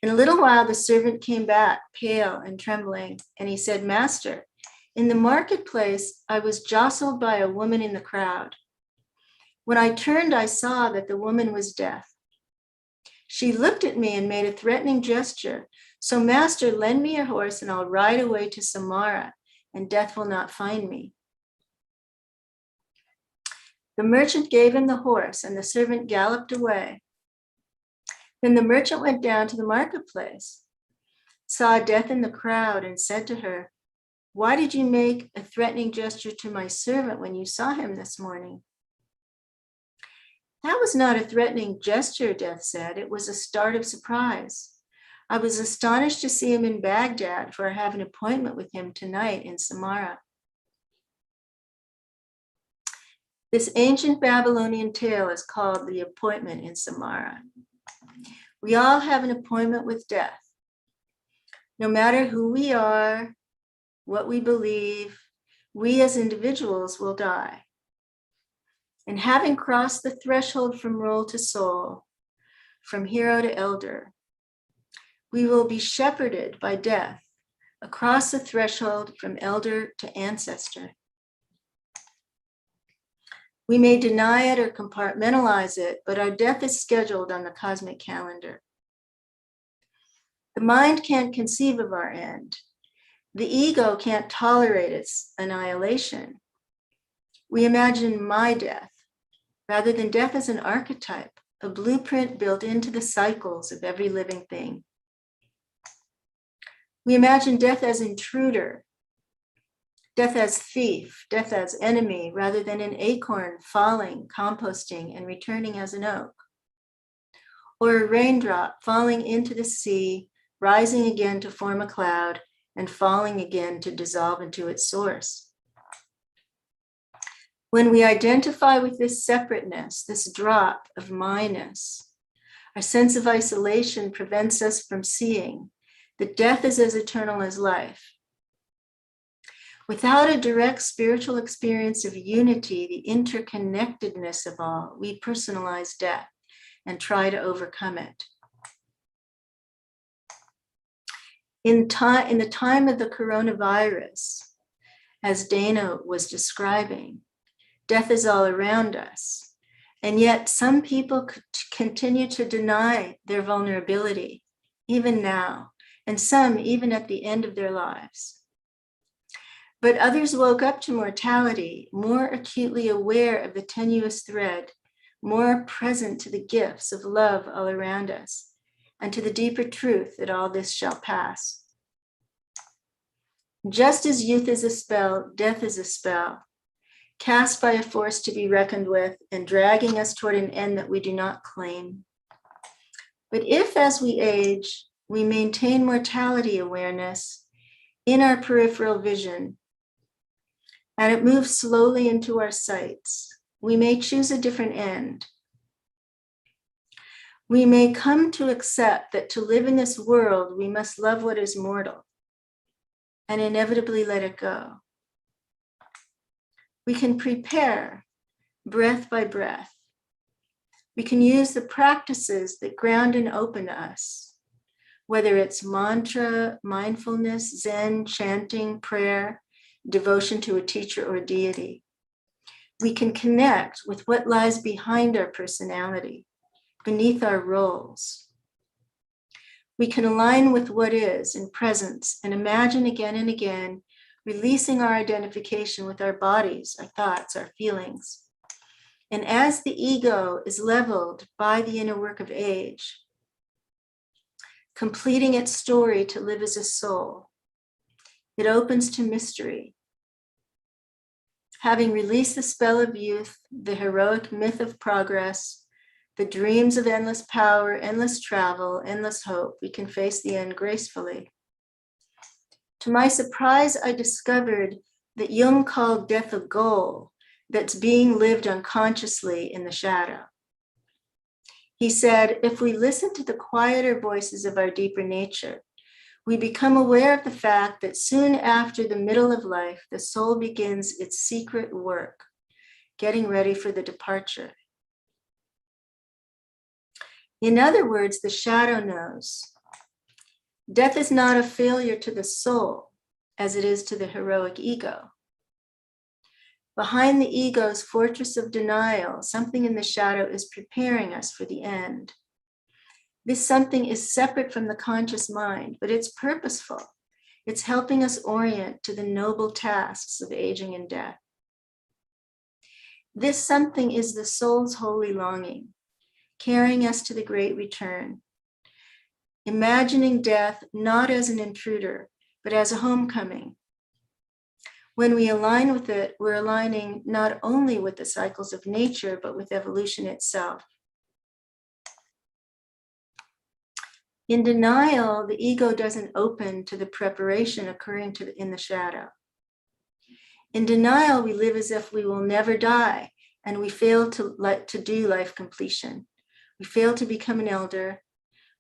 In a little while, the servant came back, pale and trembling, and he said, "Master, in the marketplace, I was jostled by a woman in the crowd. When I turned, I saw that the woman was deaf. She looked at me and made a threatening gesture. So, master, lend me your horse and I'll ride away to Samara, and death will not find me." The merchant gave him the horse, and the servant galloped away. Then the merchant went down to the marketplace, saw death in the crowd, and said to her, "Why did you make a threatening gesture to my servant when you saw him this morning?" "That was not a threatening gesture," Death said. "It was a start of surprise. I was astonished to see him in Baghdad, for I have an appointment with him tonight in Samara." This ancient Babylonian tale is called The Appointment in Samara. We all have an appointment with death. No matter who we are, what we believe, we as individuals will die. And having crossed the threshold from role to soul, from hero to elder, we will be shepherded by death across the threshold from elder to ancestor. We may deny it or compartmentalize it, but our death is scheduled on the cosmic calendar. The mind can't conceive of our end. The ego can't tolerate its annihilation. We imagine my death, rather than death as an archetype, a blueprint built into the cycles of every living thing. We imagine death as intruder, death as thief, death as enemy, rather than an acorn falling, composting, and returning as an oak. Or a raindrop falling into the sea, rising again to form a cloud, and falling again to dissolve into its source. When we identify with this separateness, this drop of myness, our sense of isolation prevents us from seeing that death is as eternal as life. Without a direct spiritual experience of unity, the interconnectedness of all, we personalize death and try to overcome it. In the time of the coronavirus, as Dana was describing, death is all around us. And yet some people continue to deny their vulnerability, even now, and some even at the end of their lives. But others woke up to mortality, more acutely aware of the tenuous thread, more present to the gifts of love all around us, and to the deeper truth that all this shall pass. Just as youth is a spell, death is a spell, cast by a force to be reckoned with and dragging us toward an end that we do not claim. But if, as we age, we maintain mortality awareness in our peripheral vision, and it moves slowly into our sights, we may choose a different end. We may come to accept that to live in this world, we must love what is mortal and inevitably let it go. We can prepare breath by breath. We can use the practices that ground and open us, whether it's mantra, mindfulness, Zen, chanting, prayer, devotion to a teacher or deity. We can connect with what lies behind our personality, beneath our roles. We can align with what is in presence and imagine again and again, releasing our identification with our bodies, our thoughts, our feelings. And as the ego is leveled by the inner work of age, completing its story to live as a soul, it opens to mystery. Having released the spell of youth, the heroic myth of progress, the dreams of endless power, endless travel, endless hope, we can face the end gracefully. To my surprise, I discovered that Jung called death a goal that's being lived unconsciously in the shadow. He said, if we listen to the quieter voices of our deeper nature, we become aware of the fact that soon after the middle of life, the soul begins its secret work, getting ready for the departure. In other words, the shadow knows. Death is not a failure to the soul as it is to the heroic ego. Behind the ego's fortress of denial, something in the shadow is preparing us for the end. This something is separate from the conscious mind, but it's purposeful. It's helping us orient to the noble tasks of aging and death. This something is the soul's holy longing, carrying us to the great return. Imagining death not as an intruder, but as a homecoming. When we align with it, we're aligning not only with the cycles of nature, but with evolution itself. In denial, the ego doesn't open to the preparation occurring in the shadow. In denial, we live as if we will never die, and we fail to do life completion. We fail to become an elder.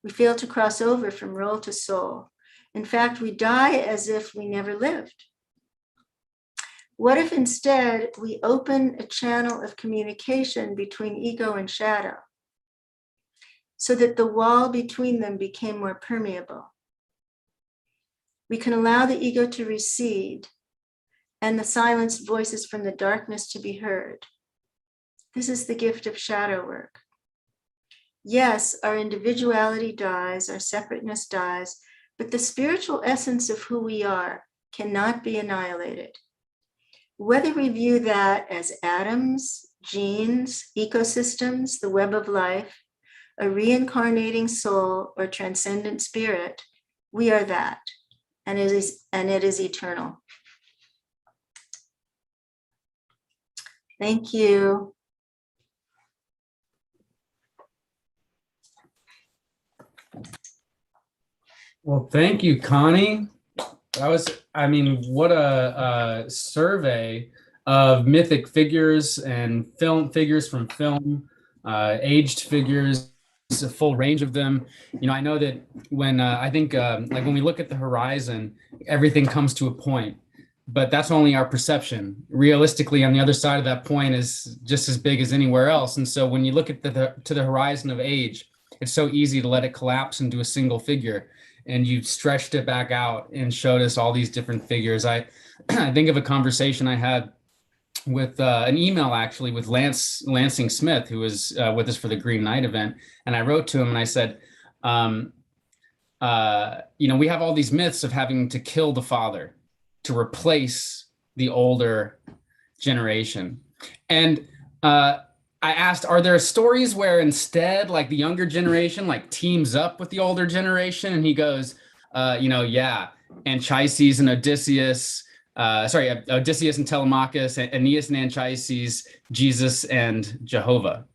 We fail to cross over from role to soul. In fact, we die as if we never lived. What if instead we open a channel of communication between ego and shadow so that the wall between them became more permeable? We can allow the ego to recede and the silenced voices from the darkness to be heard. This is the gift of shadow work. Yes, our individuality dies, our separateness dies, but the spiritual essence of who we are cannot be annihilated. Whether we view that as atoms, genes, ecosystems, the web of life, a reincarnating soul, or transcendent spirit, we are that, and it is eternal. Thank you. Well, thank you, Connie. That was, I mean, what a survey of mythic figures and film figures from film, aged figures, a full range of them. You know, I know that when I think like when we look at the horizon, everything comes to a point, but that's only our perception. Realistically, on the other side of that point is just as big as anywhere else. And so when you look at to the horizon of age, it's so easy to let it collapse into a single figure. And you stretched it back out and showed us all these different figures. I think of a conversation I had with an email actually with Lansing Smith, who was with us for the Green Knight event. And I wrote to him and I said, you know, we have all these myths of having to kill the father to replace the older generation. And I asked, are there stories where instead, like the younger generation, like teams up with the older generation? And he goes, you know, yeah, Anchises and Odysseus, Odysseus and Telemachus, and Aeneas and Anchises, Jesus and Jehovah.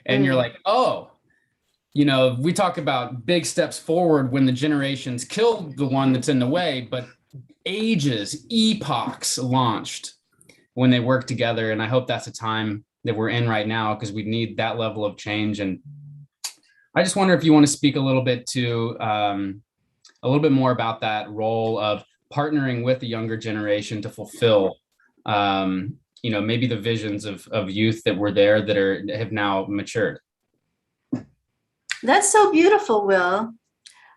And you're like, oh, you know, we talk about big steps forward when the generations kill the one that's in the way, but ages, epochs launched when they work together. And I hope that's a time that we're in right now, because we need that level of change. And I just wonder if you want to speak a little bit to a little bit more about that role of partnering with the younger generation to fulfill, you know, maybe the visions of youth that were there that have now matured. That's so beautiful, Will.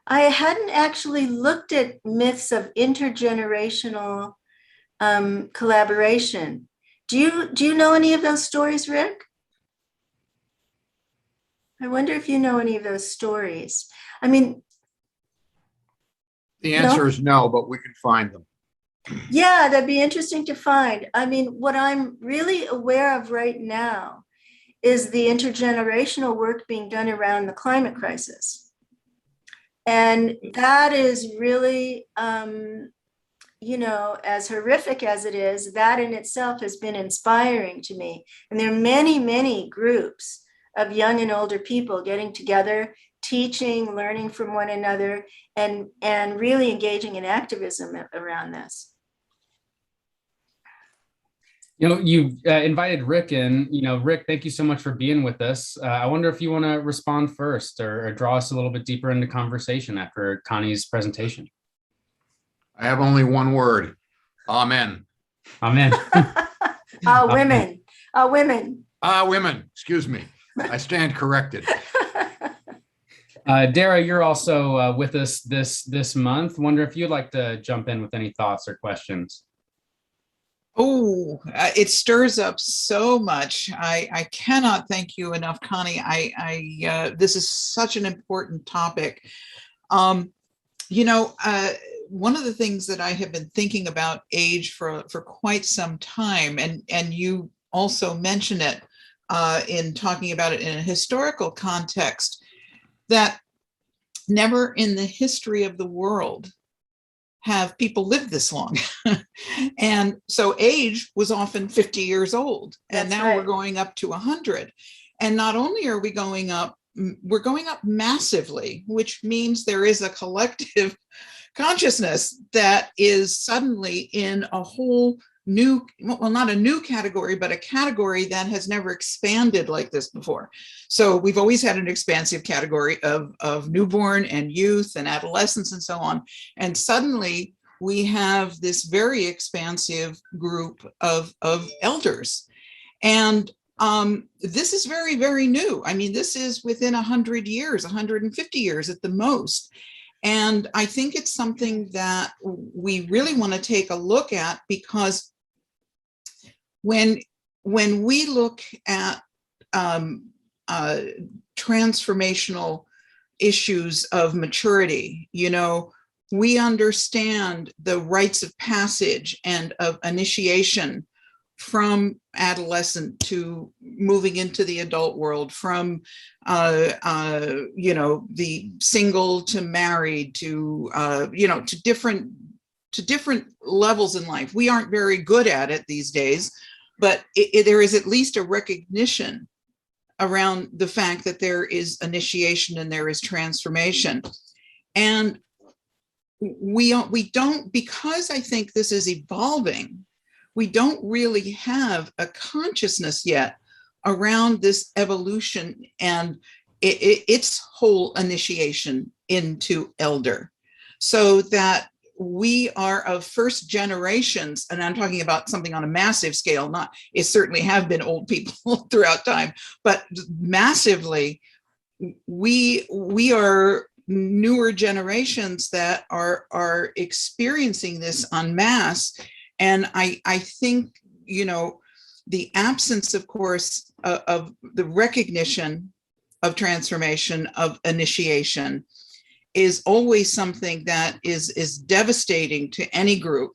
I hadn't actually looked at myths of intergenerational collaboration. Do you know any of those stories, Rick? I wonder if you know any of those stories. I mean, the answer is no, but we can find them. Yeah, that'd be interesting to find. I mean, what I'm really aware of right now is the intergenerational work being done around the climate crisis. And that is really, you know, as horrific as it is, that in itself has been inspiring to me. And there are many, many groups of young and older people getting together, teaching, learning from one another, and really engaging in activism around this. You know, you invited Rick in. You know, Rick, thank you so much for being with us. I wonder if you want to respond first or draw us a little bit deeper into conversation after Connie's presentation. I have only one word. Amen. Amen. Women. Women. Women. Excuse me. I stand corrected. Dara, you're also with us this month. Wonder if you'd like to jump in with any thoughts or questions. Oh, it stirs up so much. I cannot thank you enough, Connie. This is such an important topic. You know, one of the things that I have been thinking about age for quite some time, and you also mention it in talking about it in a historical context, that never in the history of the world have people lived this long. And so age was often 50 years old, and now we're going up to 100. And not only are we going up, we're going up massively, which means there is a collective consciousness that is suddenly in a whole new, well, not a new category, but a category that has never expanded like this before. So we've always had an expansive category of newborn and youth and adolescence and so on. And suddenly we have this very expansive group of elders. And this is very, very new. I mean, this is within 100 years, 150 years at the most. And I think it's something that we really want to take a look at, because when we look at transformational issues of maturity, you know, we understand the rites of passage and of initiation from adolescent to moving into the adult world, from the single to married to to different levels in life. We aren't very good at it these days, but there is at least a recognition around the fact that there is initiation and there is transformation. And we don't, because I think this is evolving, we don't really have a consciousness yet around this evolution and its whole initiation into elder, so that we are of first generations, and I'm talking about something on a massive scale, not, it certainly have been old people throughout time, but massively, we are newer generations that are experiencing this en masse. And I think, the absence, of course, of the recognition of transformation, of initiation, is always something that is devastating to any group.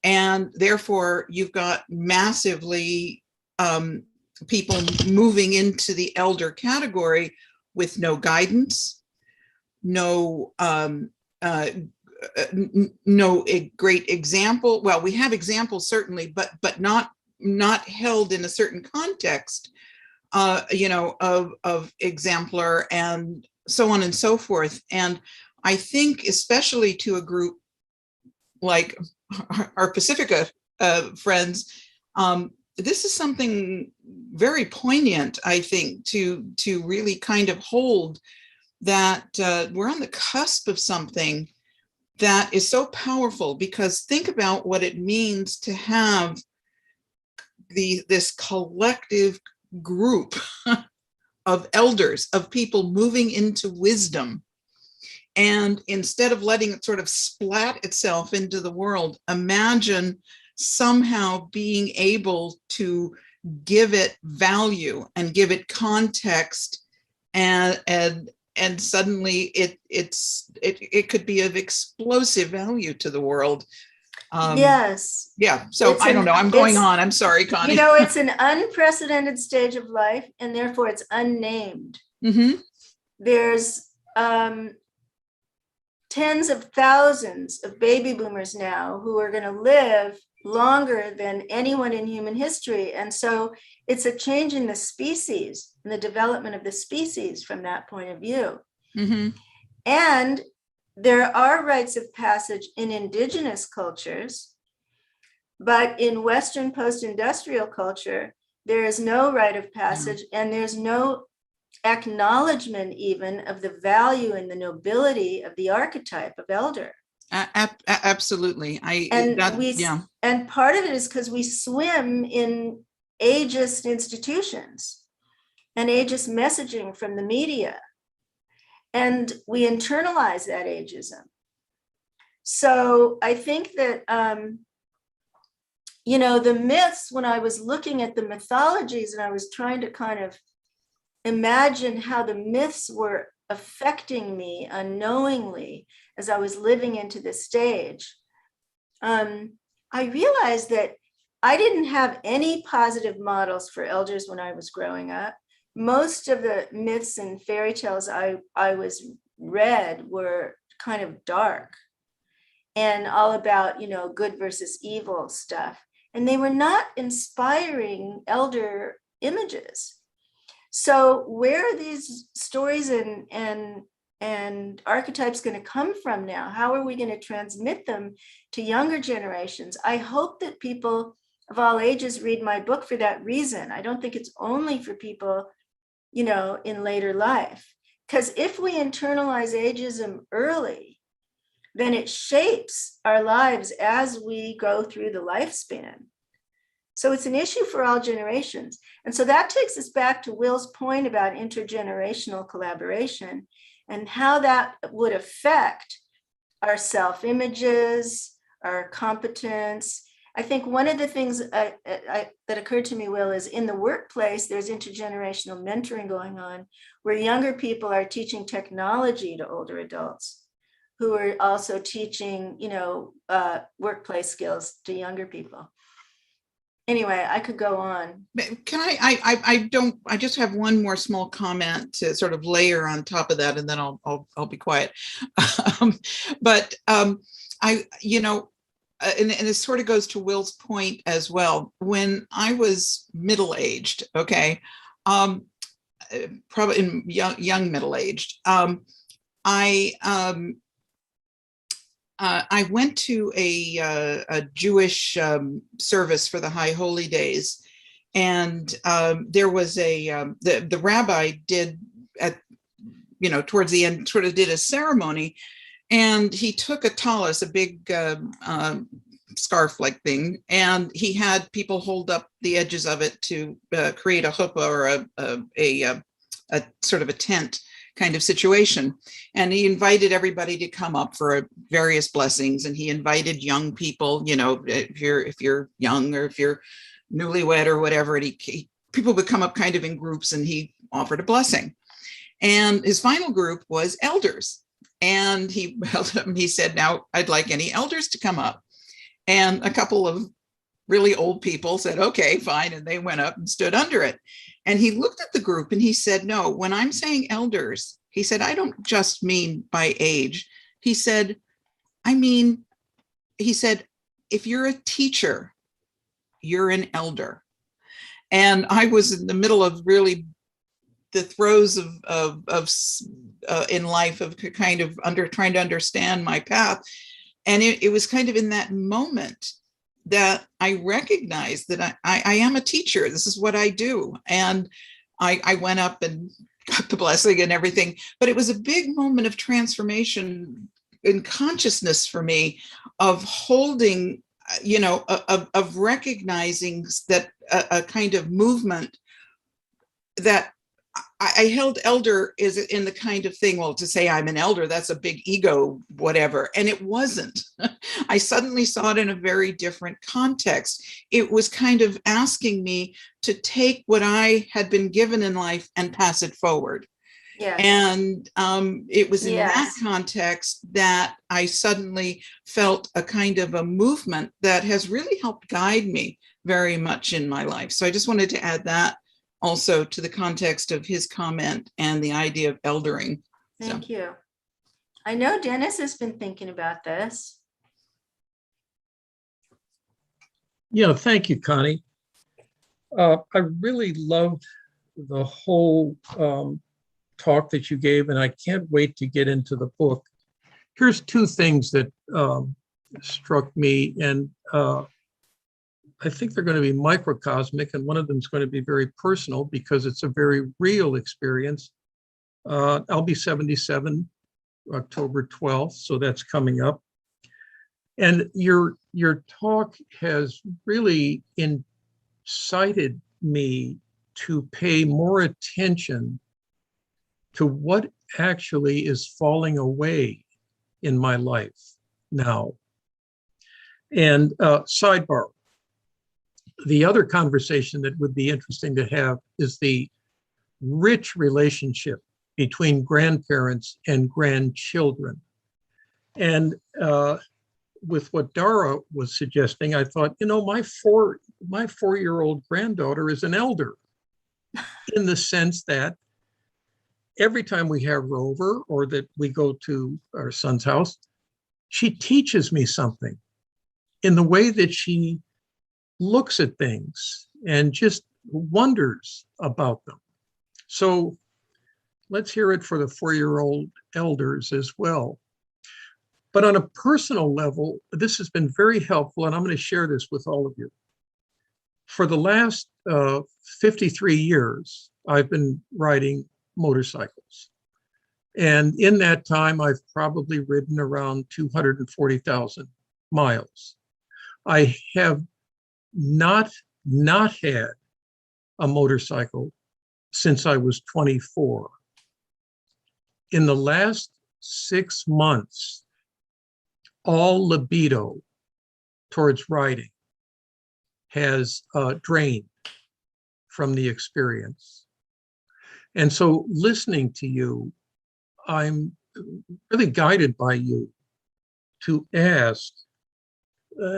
And therefore, you've got massively people moving into the elder category with no guidance, no a great example. Well, we have examples certainly, but not held in a certain context, of exemplar and so on and so forth. And I think especially to a group like our Pacifica friends, this is something very poignant, I think, to really kind of hold that we're on the cusp of something that is so powerful. Because think about what it means to have this collective group of elders, of people moving into wisdom. And instead of letting it sort of splat itself into the world, imagine somehow being able to give it value and give it context, and suddenly it could be of explosive value to the world. Yes. Yeah. So I don't know. I'm going on. I'm sorry, Connie. It's an unprecedented stage of life, and therefore it's unnamed. Mm-hmm. There's tens of thousands of baby boomers now who are going to live longer than anyone in human history. And so it's a change in the species, in the development of the species from that point of view. Mm-hmm. And there are rites of passage in indigenous cultures, but in Western post-industrial culture, there is no rite of passage, and there's no acknowledgement even of the value and the nobility of the archetype of elder. Absolutely. And part of it is because we swim in ageist institutions and ageist messaging from the media, and we internalize that ageism. So I think that the myths, when I was looking at the mythologies and I was trying to kind of imagine how the myths were affecting me unknowingly as I was living into this stage, I realized that I didn't have any positive models for elders when I was growing up. Most of the myths and fairy tales I was read were kind of dark and all about, good versus evil stuff. And they were not inspiring elder images. So where are these stories and archetypes going to come from now? How are we going to transmit them to younger generations? I hope that people of all ages read my book for that reason. I don't think it's only for people, in later life. Because if we internalize ageism early, then it shapes our lives as we go through the lifespan. So it's an issue for all generations. And so that takes us back to Will's point about intergenerational collaboration and how that would affect our self-images, our competence. I think one of the things that occurred to me, Will, is in the workplace, there's intergenerational mentoring going on where younger people are teaching technology to older adults who are also teaching, workplace skills to younger people. anyway, I could go on. Can I just have one more small comment to sort of layer on top of that, and then I'll be quiet. But I, you know, and it sort of goes to Will's point as well. When I was middle-aged, okay, probably in young middle-aged, I went to a Jewish service for the High Holy Days, and there was the rabbi did towards the end sort of did a ceremony, and he took a tallis, a big scarf-like thing, and he had people hold up the edges of it to create a huppah or a sort of a tent kind of situation. And he invited everybody to come up for various blessings. And he invited young people, you know, if you're young or if you're newlywed or whatever, and people would come up kind of in groups, and he offered a blessing. And his final group was elders. And he held up and he said, now I'd like any elders to come up. And a couple of really old people said, okay, fine. And they went up and stood under it. And he looked at the group and he said, no, when I'm saying elders, he said, I don't just mean by age. He said, if you're a teacher, you're an elder. And I was in the middle of really the throes of in life of kind of trying to understand my path. And it was kind of in that moment that I recognized that I am a teacher. This is what I do. And I went up and got the blessing and everything, but it was a big moment of transformation in consciousness for me, of holding, you know, of recognizing that a kind of movement that I held elder is in the kind of thing, well, to say I'm an elder, that's a big ego, whatever. And it wasn't. I suddenly saw it in a very different context. It was kind of asking me to take what I had been given in life and pass it forward. Yes. And it was in that Yes. context that I suddenly felt a kind of a movement that has really helped guide me very much in my life. So I just wanted to add that also to the context of his comment and the idea of eldering. Thank you. I know Dennis has been thinking about this. Yeah, thank you, Connie. I really loved the whole talk that you gave, and I can't wait to get into the book. Here's two things that struck me, and I think they're going to be microcosmic, and one of them is going to be very personal because it's a very real experience. I'll be 77 October 12th, so that's coming up. And your talk has really incited me to pay more attention to what actually is falling away in my life now. And sidebar, the other conversation that would be interesting to have is the rich relationship between grandparents and grandchildren. And with what Dara was suggesting, I thought, you know, my four-year-old granddaughter is an elder in the sense that every time we have her over or that we go to our son's house, she teaches me something in the way that she looks at things and just wonders about them. So let's hear it for the four-year-old elders as well. But on a personal level, this has been very helpful, and I'm going to share this with all of you. For the last 53 years, I've been riding motorcycles. And in that time, I've probably ridden around 240,000 miles. I have not had a motorcycle since I was 24. In the last 6 months, all libido towards riding has drained from the experience. And so listening to you, I'm really guided by you to ask,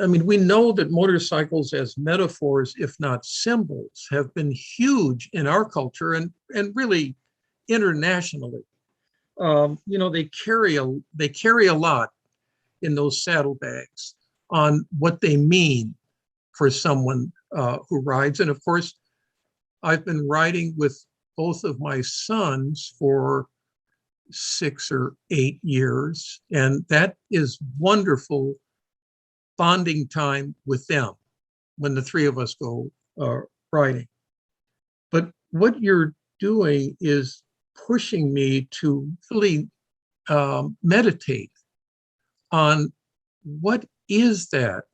I mean, we know that motorcycles as metaphors, if not symbols, have been huge in our culture and really internationally. You know, they carry a lot in those saddlebags on what they mean for someone who rides. And of course, I've been riding with both of my sons for 6 or 8 years, and that is wonderful bonding time with them when the three of us go riding. But what you're doing is pushing me to really meditate on what is that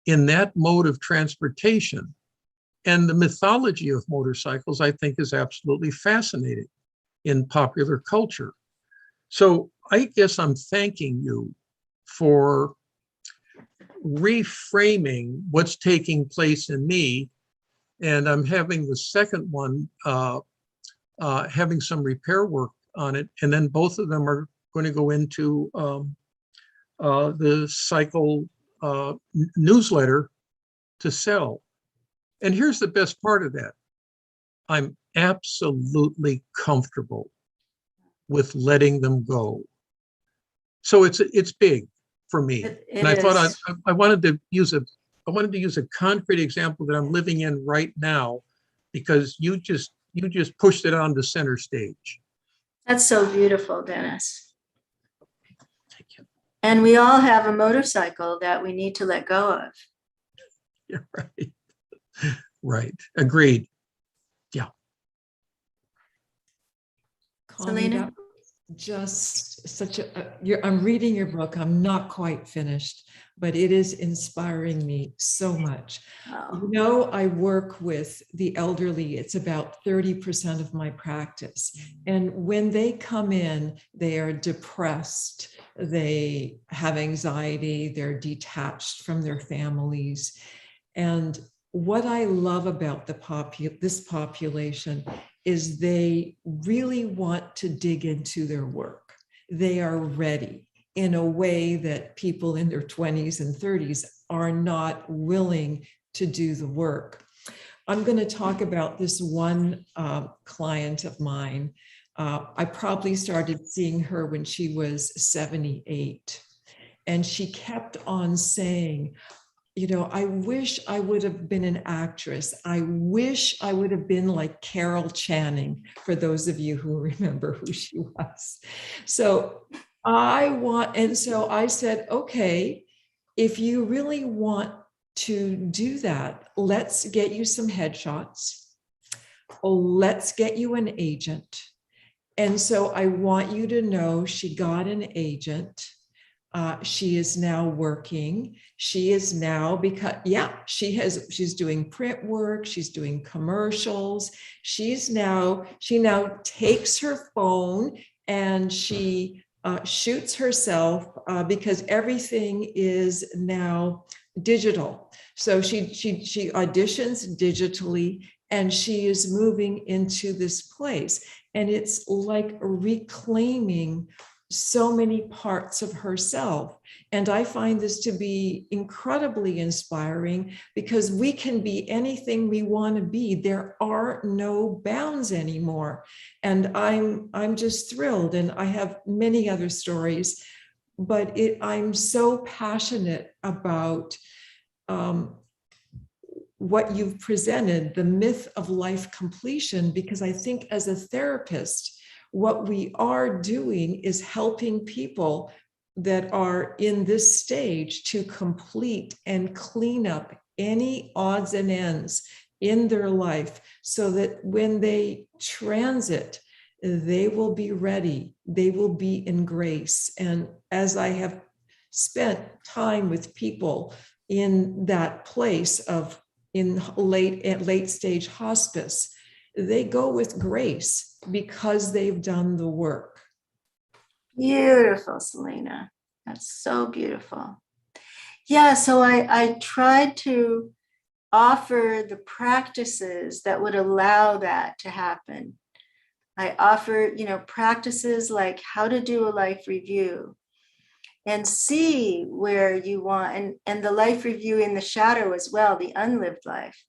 in that mode of transportation. And the mythology of motorcycles, I think, is absolutely fascinating in popular culture. So I guess I'm thanking you for reframing what's taking place in me. And I'm having the second one, having some repair work on it. And then both of them are going to go into the cycle newsletter to sell. And here's the best part of that. I'm absolutely comfortable with letting them go. So it's big for me. And I thought I wanted to use a concrete example that I'm living in right now, because you just pushed it on the center stage. That's so beautiful, Dennis. Thank you. And we all have a motorcycle that we need to let go of. Yeah, right. Right. Agreed. Yeah. Connie, Selena? that was just such I'm reading your book. I'm not quite finished, but it is inspiring me so much. Oh. You know, I work with the elderly. It's about 30% of my practice. And when they come in, they are depressed. They have anxiety. They're detached from their families. And what I love about this population is they really want to dig into their work. They are ready in a way that people in their 20s and 30s are not willing to do the work. I'm going to talk about this one client of mine. I probably started seeing her when she was 78. And she kept on saying, you know, I wish I would have been an actress. I wish I would have been like Carol Channing, for those of you who remember who she was. So so I said, okay, if you really want to do that, let's get you some headshots. Let's get you an agent. And so I want you to know she got an agent. She is now working. She is now, she's doing print work. She's doing commercials. She now takes her phone and she shoots herself because everything is now digital. So she auditions digitally, and she is moving into this place. And it's like reclaiming so many parts of herself. And I find this to be incredibly inspiring, because we can be anything we want to be. There are no bounds anymore. And I'm just thrilled. And I have many other stories, but I'm so passionate about what you've presented, the myth of life completion, because I think as a therapist, what we are doing is helping people that are in this stage to complete and clean up any odds and ends in their life, so that when they transit, they will be ready, they will be in grace. And as I have spent time with people in that place of in late stage hospice, they go with grace because they've done the work. Beautiful, Selena. That's so beautiful. Yeah, so I tried to offer the practices that would allow that to happen. I offer, practices like how to do a life review, and see where you want, and the life review in the shadow as well, the unlived life.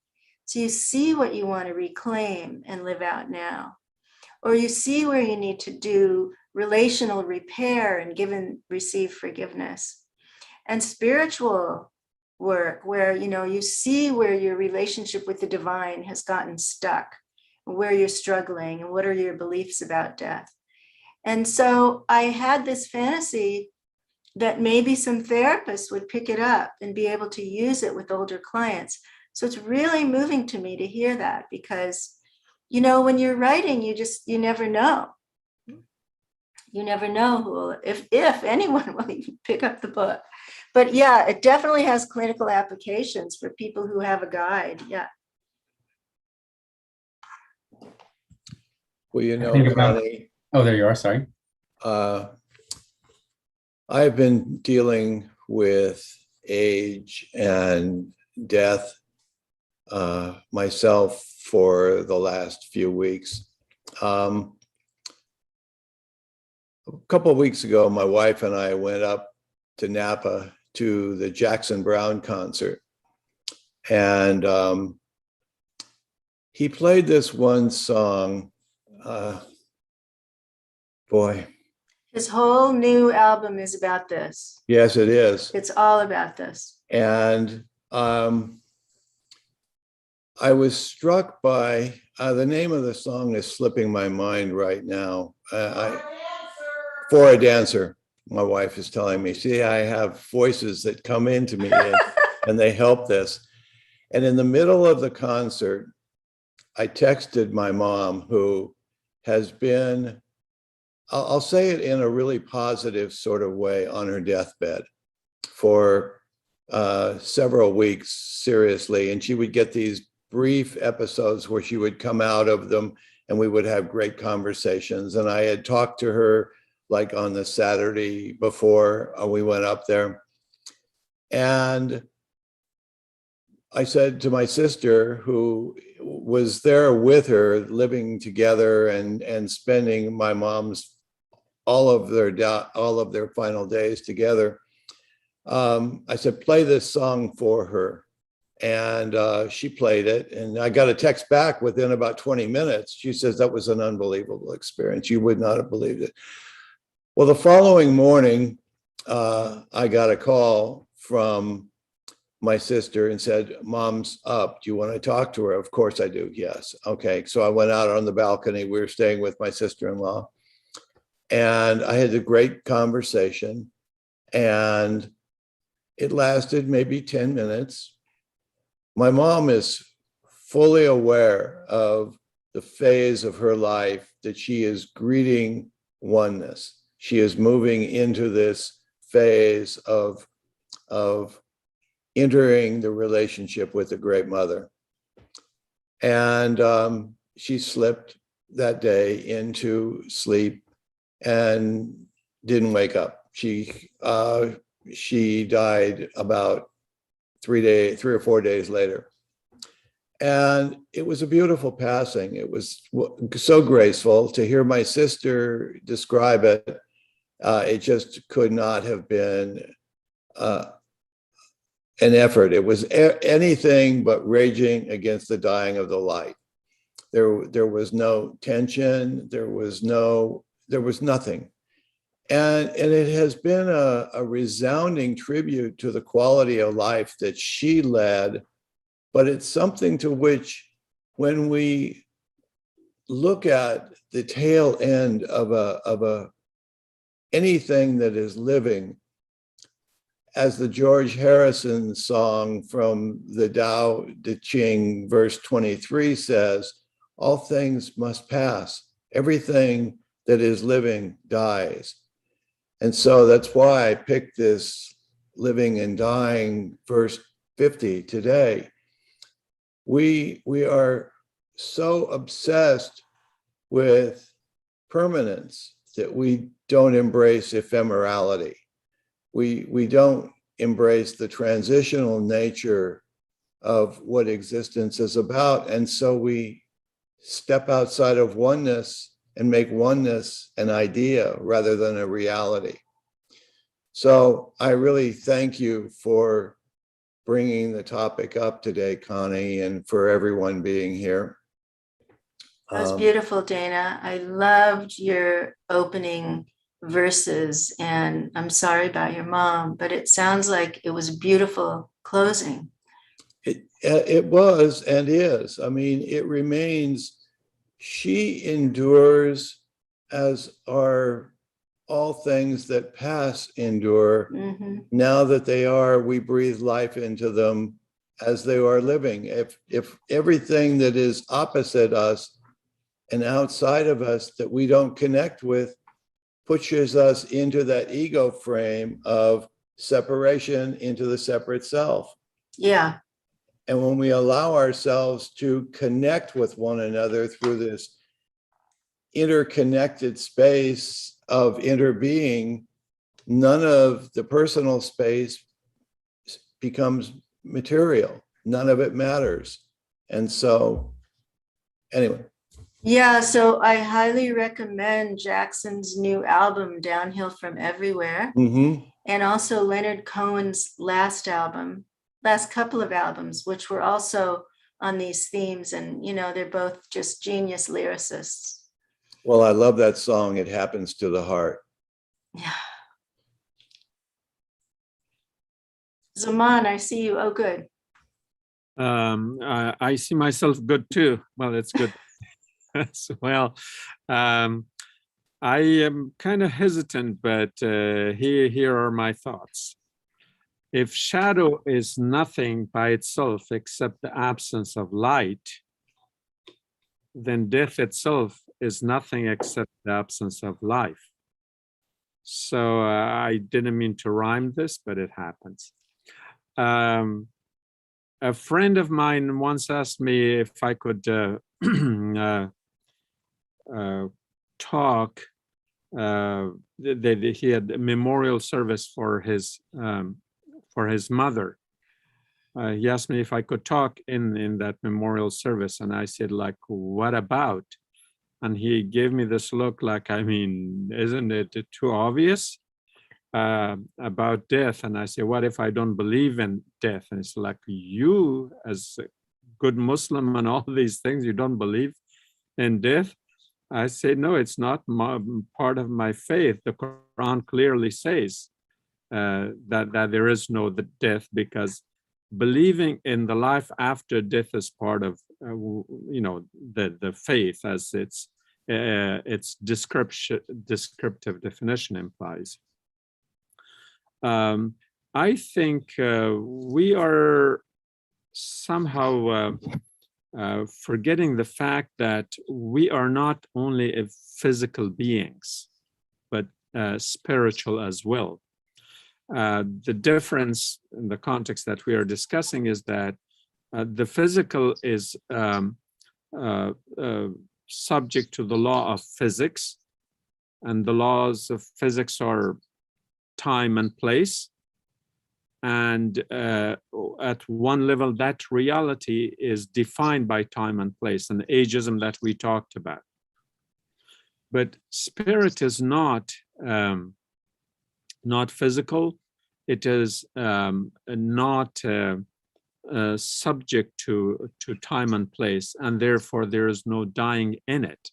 So you see what you want to reclaim and live out now, or you see where you need to do relational repair and give and receive forgiveness. And spiritual work where, you know, you see where your relationship with the divine has gotten stuck, where you're struggling, and what are your beliefs about death. And so I had this fantasy that maybe some therapists would pick it up and be able to use it with older clients. So it's really moving to me to hear that, because, you know, when you're writing, you never know. You never know who will, if anyone will even pick up the book. But yeah, it definitely has clinical applications for people who have a guide. Yeah. Well, you know, think about- Connie, Oh, there you are. Sorry. I've been dealing with age and death myself for the last few weeks. A couple of weeks ago, my wife and I went up to Napa to the Jackson Browne concert. And he played this one song. Boy. His whole new album is about this. Yes, it is. It's all about this. And I was struck by the name of the song is slipping my mind right now. For a Dancer. My wife is telling me, see, I have voices that come into me and they help this. And in the middle of the concert, I texted my mom, who has been, I'll say it in a really positive sort of way, on her deathbed for several weeks, seriously. And she would get these brief episodes where she would come out of them and we would have great conversations. And I had talked to her like on the Saturday before we went up there. And I said to my sister, who was there with her, living together and spending my mom's all of their final days together. I said, play this song for her. And she played it. And I got a text back within about 20 minutes. She says, that was an unbelievable experience. You would not have believed it. Well, the following morning, I got a call from my sister and said, Mom's up. Do you want to talk to her? Of course I do. Yes. Okay. So I went out on the balcony. We were staying with my sister-in-law. And I had a great conversation. And it lasted maybe 10 minutes. My mom is fully aware of the phase of her life that she is greeting oneness. She is moving into this phase of entering the relationship with the Great Mother. And she slipped that day into sleep and didn't wake up. She died about 3 or 4 days later. And it was a beautiful passing. It was so graceful to hear my sister describe it. It just could not have been an effort. It was anything but raging against the dying of the light. There was no tension. There was nothing. And it has been a resounding tribute to the quality of life that she led, but it's something to which, when we look at the tail end of anything that is living, as the George Harrison song from the Tao Te Ching, verse 23 says, all things must pass. Everything that is living dies. And so that's why I picked this living and dying verse 50 today. We are so obsessed with permanence that we don't embrace ephemerality. We don't embrace the transitional nature of what existence is about. And so we step outside of oneness and make oneness an idea rather than a reality. So I really thank you for bringing the topic up today, Connie, and for everyone being here. That was beautiful, Dana. I loved your opening verses, and I'm sorry about your mom, but it sounds like it was a beautiful closing. It was and is. I mean, it remains. She endures as are all things that pass endure. Mm-hmm. Now that they are, we breathe life into them as they are living. If everything that is opposite us and outside of us that we don't connect with pushes us into that ego frame of separation into the separate self. Yeah. And when we allow ourselves to connect with one another through this interconnected space of interbeing, none of the personal space becomes material. None of it matters. And so, anyway. Yeah, so I highly recommend Jackson's new album, Downhill from Everywhere, and also Leonard Cohen's last couple of albums, which were also on these themes. And, you know, they're both just genius lyricists. Well, I love that song, It Happens to the Heart. Yeah. Zaman, I see you. Oh, good. I see myself good too. Well, it's good as well. I am kind of hesitant, but here are my thoughts. If shadow is nothing by itself except the absence of light, then death itself is nothing except the absence of life. So I didn't mean to rhyme this, but it happens. A friend of mine once asked me if I could talk. He had a memorial service for his mother. He asked me if I could talk in that memorial service, and I said, like, what about? And he gave me this look like, I mean, isn't it too obvious about death? And I said, what if I don't believe in death? And it's like, you as a good Muslim and all these things, you don't believe in death? I say, no, it's not part of my faith. The Quran clearly says that there is no death, because believing in the life after death is part of the faith, as its descriptive definition implies. I think we are somehow forgetting the fact that we are not only physical beings, but spiritual as well. The difference in the context that we are discussing is that the physical is subject to the law of physics, and the laws of physics are time and place. And at one level, that reality is defined by time and place, and the ageism that we talked about. But spirit is not physical. It is not subject to time and place, and therefore there is no dying in it.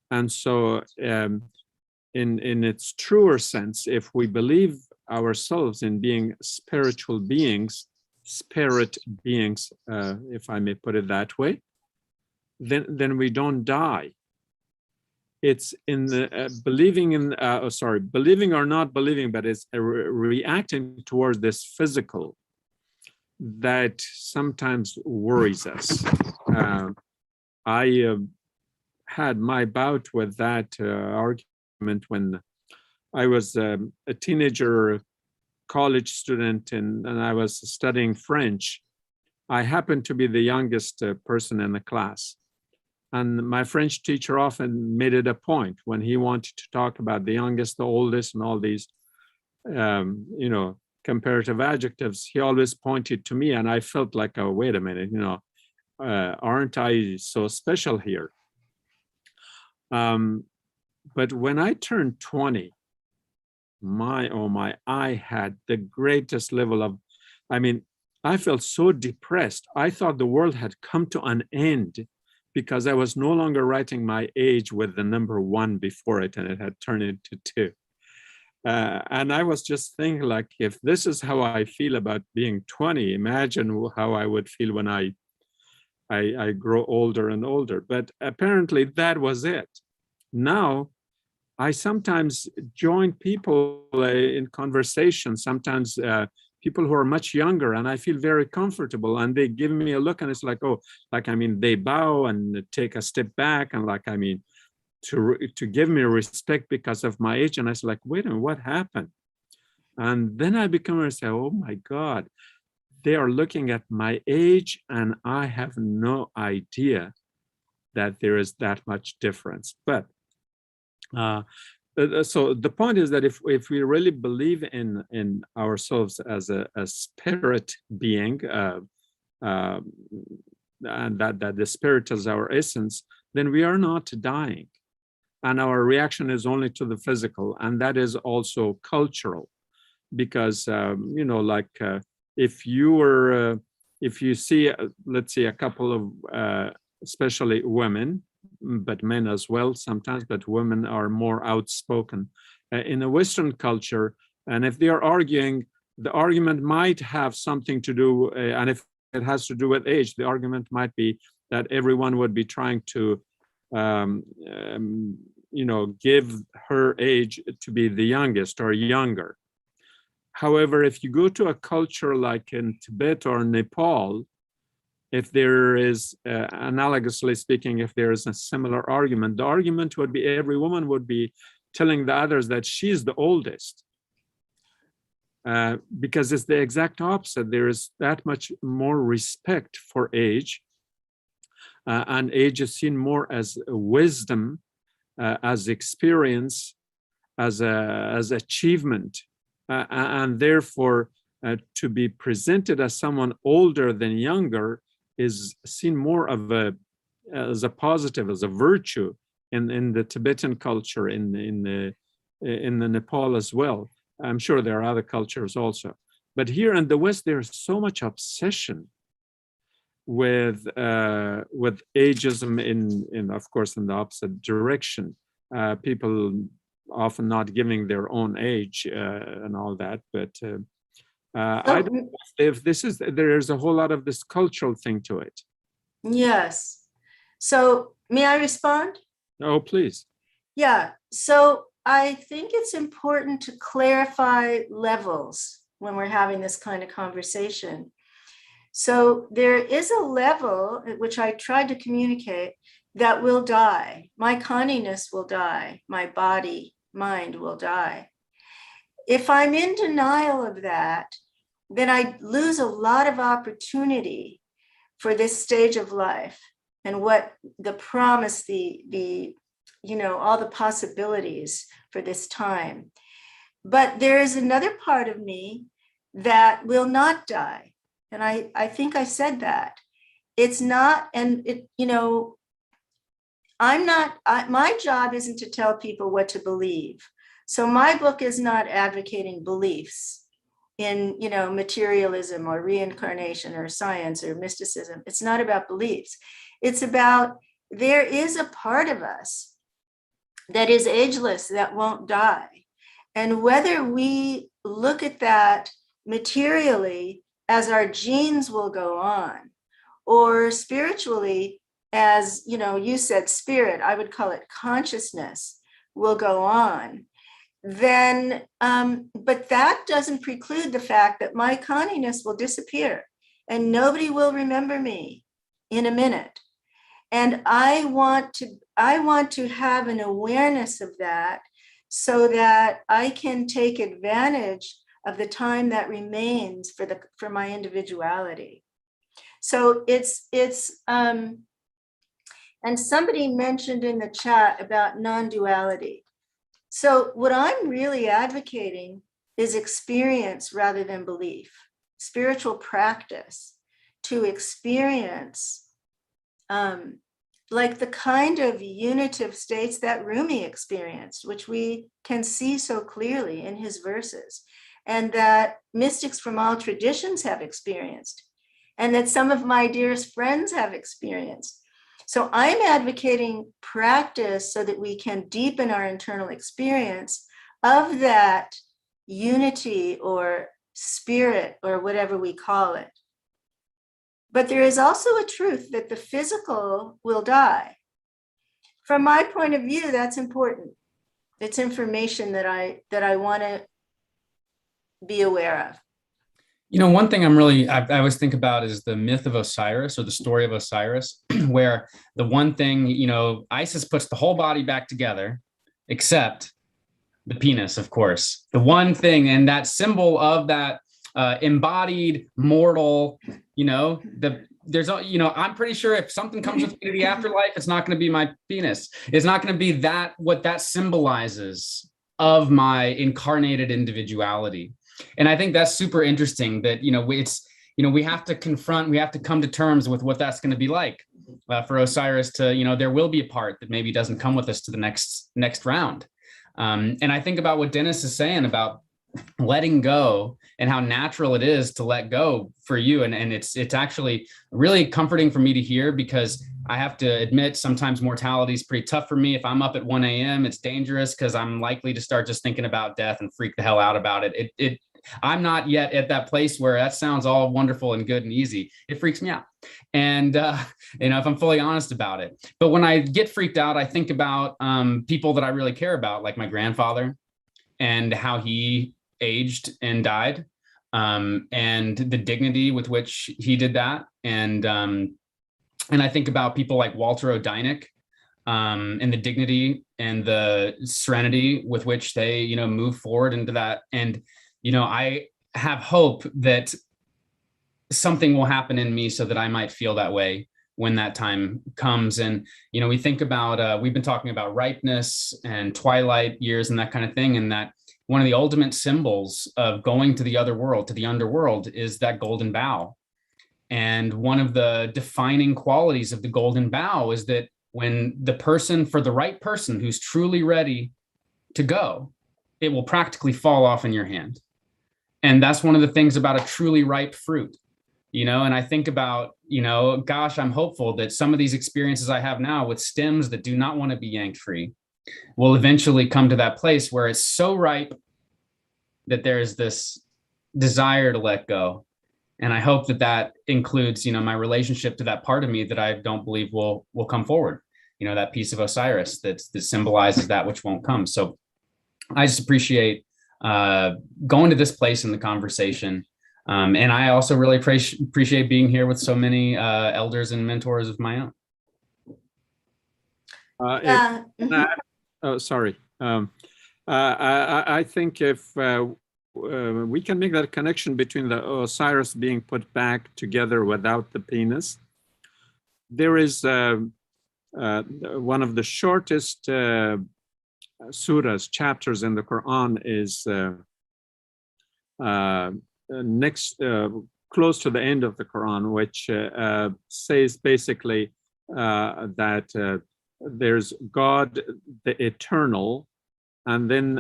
And so in its truer sense, if we believe ourselves in being spiritual beings, spirit beings, if I may put it that way, then we don't die. It's in the believing or not believing, but it's reacting towards this physical that sometimes worries us. I had my bout with that argument when I was a teenager college student and I was studying French. I happened to be the youngest person in the class. And my French teacher often made it a point when he wanted to talk about the youngest, the oldest, and all these, comparative adjectives. He always pointed to me, and I felt like, oh, wait a minute, aren't I so special here? But when I turned 20, oh my, I had the greatest level of, I mean, I felt so depressed. I thought the world had come to an end because I was no longer writing my age with the number 1 before it, and it had turned into 2. And I was just thinking, like, if this is how I feel about being 20, imagine how I would feel when I grow older and older. But apparently that was it. Now, I sometimes join people in conversation, sometimes people who are much younger, and I feel very comfortable, and they give me a look, and it's like, oh, like, I mean, they bow and take a step back, and like, I mean, to give me respect because of my age. And I was like, wait a minute, what happened? And then I become and say, oh my God, they are looking at my age, and I have no idea that there is that much difference. But so the point is that if we really believe in ourselves as a spirit being, and that the spirit is our essence, then we are not dying, and our reaction is only to the physical, and that is also cultural, because you know, like if you see, let's say, a couple of especially women, but men as well sometimes, but women are more outspoken in a Western culture. And if they are arguing, the argument might have something to do, and if it has to do with age, the argument might be that everyone would be trying to, you know, give her age to be the youngest or younger. However, if you go to a culture like in Tibet or Nepal, if there is, analogously speaking, if there is a similar argument, the argument would be every woman would be telling the others that she's the oldest. Because it's the exact opposite. There is that much more respect for age. And age is seen more as wisdom, as experience, as achievement. And therefore, to be presented as someone older than younger is seen more of as a positive, as a virtue in the Tibetan culture, in the Nepal as well. I'm sure there are other cultures also, but here in the West, there's so much obsession with ageism in of course in the opposite direction. People often not giving their own age and all that, but. I don't know if there's a whole lot of this cultural thing to it. Yes. So may I respond? Oh, please. Yeah. So I think it's important to clarify levels when we're having this kind of conversation. So there is a level at which I tried to communicate that will die. My Conniness will die. My body, mind will die. If I'm in denial of that, then I lose a lot of opportunity for this stage of life and what the promise, the you know, all the possibilities for this time. But there is another part of me that will not die. And I think I said that. It's not, and it, you know, my job isn't to tell people what to believe. So my book is not advocating beliefs in, you know, materialism or reincarnation or science or mysticism. It's not about beliefs. It's about, there is a part of us that is ageless, that won't die. And whether we look at that materially as our genes will go on, or spiritually as, you know, you said spirit, I would call it consciousness, will go on, then, but that doesn't preclude the fact that my Conniness will disappear and nobody will remember me in a minute. And I want to have an awareness of that so that I can take advantage of the time that remains for my individuality. So it's and somebody mentioned in the chat about non-duality. So what I'm really advocating is experience rather than belief, spiritual practice to experience like the kind of unitive states that Rumi experienced, which we can see so clearly in his verses, and that mystics from all traditions have experienced, and that some of my dearest friends have experienced. So I'm advocating practice so that we can deepen our internal experience of that unity or spirit or whatever we call it. But there is also a truth that the physical will die. From my point of view, that's important. It's information that I want to be aware of. You know, one thing I always think about is the myth of Osiris, or the story of Osiris, where the one thing, you know, Isis puts the whole body back together, except the penis, of course. The one thing, and that symbol of that embodied mortal, you know, I'm pretty sure if something comes with me to the afterlife, it's not going to be my penis. It's not going to be that, what that symbolizes of my incarnated individuality. And I think that's super interesting that, you know, we have to come to terms with what that's going to be like for Osiris to, you know, there will be a part that maybe doesn't come with us to the next round. And I think about what Dennis is saying about letting go and how natural it is to let go for you. And it's actually really comforting for me to hear, because I have to admit sometimes mortality is pretty tough for me. If I'm up at 1 a.m., it's dangerous because I'm likely to start just thinking about death and freak the hell out about it. I'm not yet at that place where that sounds all wonderful and good and easy. It freaks me out. And, you know, if I'm fully honest about it, but when I get freaked out, I think about people that I really care about, like my grandfather, and how he aged and died, and the dignity with which he did that. And I think about people like Walter O'Dynnick, and the dignity and the serenity with which they, you know, move forward into that. And, you know, I have hope that something will happen in me so that I might feel that way when that time comes. And, you know, we think about, we've been talking about ripeness and twilight years and that kind of thing. And that one of the ultimate symbols of going to the other world, to the underworld, is that golden bough. And one of the defining qualities of the golden bough is that when for the right person who's truly ready to go, it will practically fall off in your hand. And that's one of the things about a truly ripe fruit, you know. And I think about, you know, gosh, I'm hopeful that some of these experiences I have now with stems that do not want to be yanked free will eventually come to that place where it's so ripe that there's this desire to let go. And I hope that that includes, you know, my relationship to that part of me that I don't believe will come forward, you know, that piece of Osiris that symbolizes that which won't come. So I just appreciate going to this place in the conversation. And I also really appreciate being here with so many elders and mentors of my own. Sorry. I think if we can make that connection between the Osiris being put back together without the penis, there is one of the shortest surahs, chapters in the Quran is close to the end of the Quran, which says basically that there's God, the eternal, and then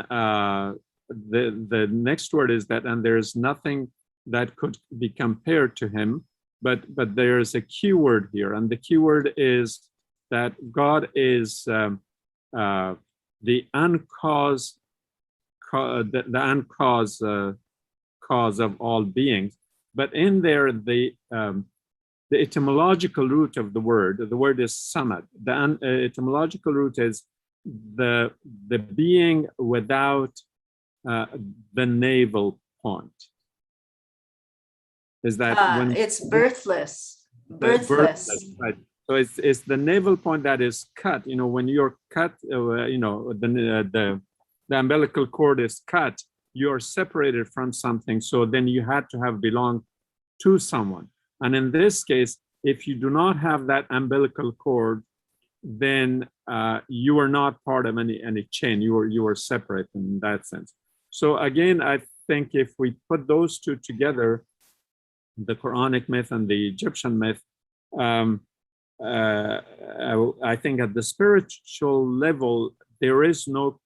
the next word is that, and there's nothing that could be compared to him, but there's a key word here, and the key word is that God is the uncaused, cause of all beings. But in there, the etymological root of the word is samad. The etymological root is the being without the navel point. Is that when it's birthless? Birthless. Right. So it's the navel point that is cut. You know, when you're cut, you know, the umbilical cord is cut, you're separated from something. So then you had to have belonged to someone. And in this case, if you do not have that umbilical cord, then you are not part of any chain. You are separate in that sense. So again, I think if we put those two together, the Quranic myth and the Egyptian myth, I think at the spiritual level, there is no,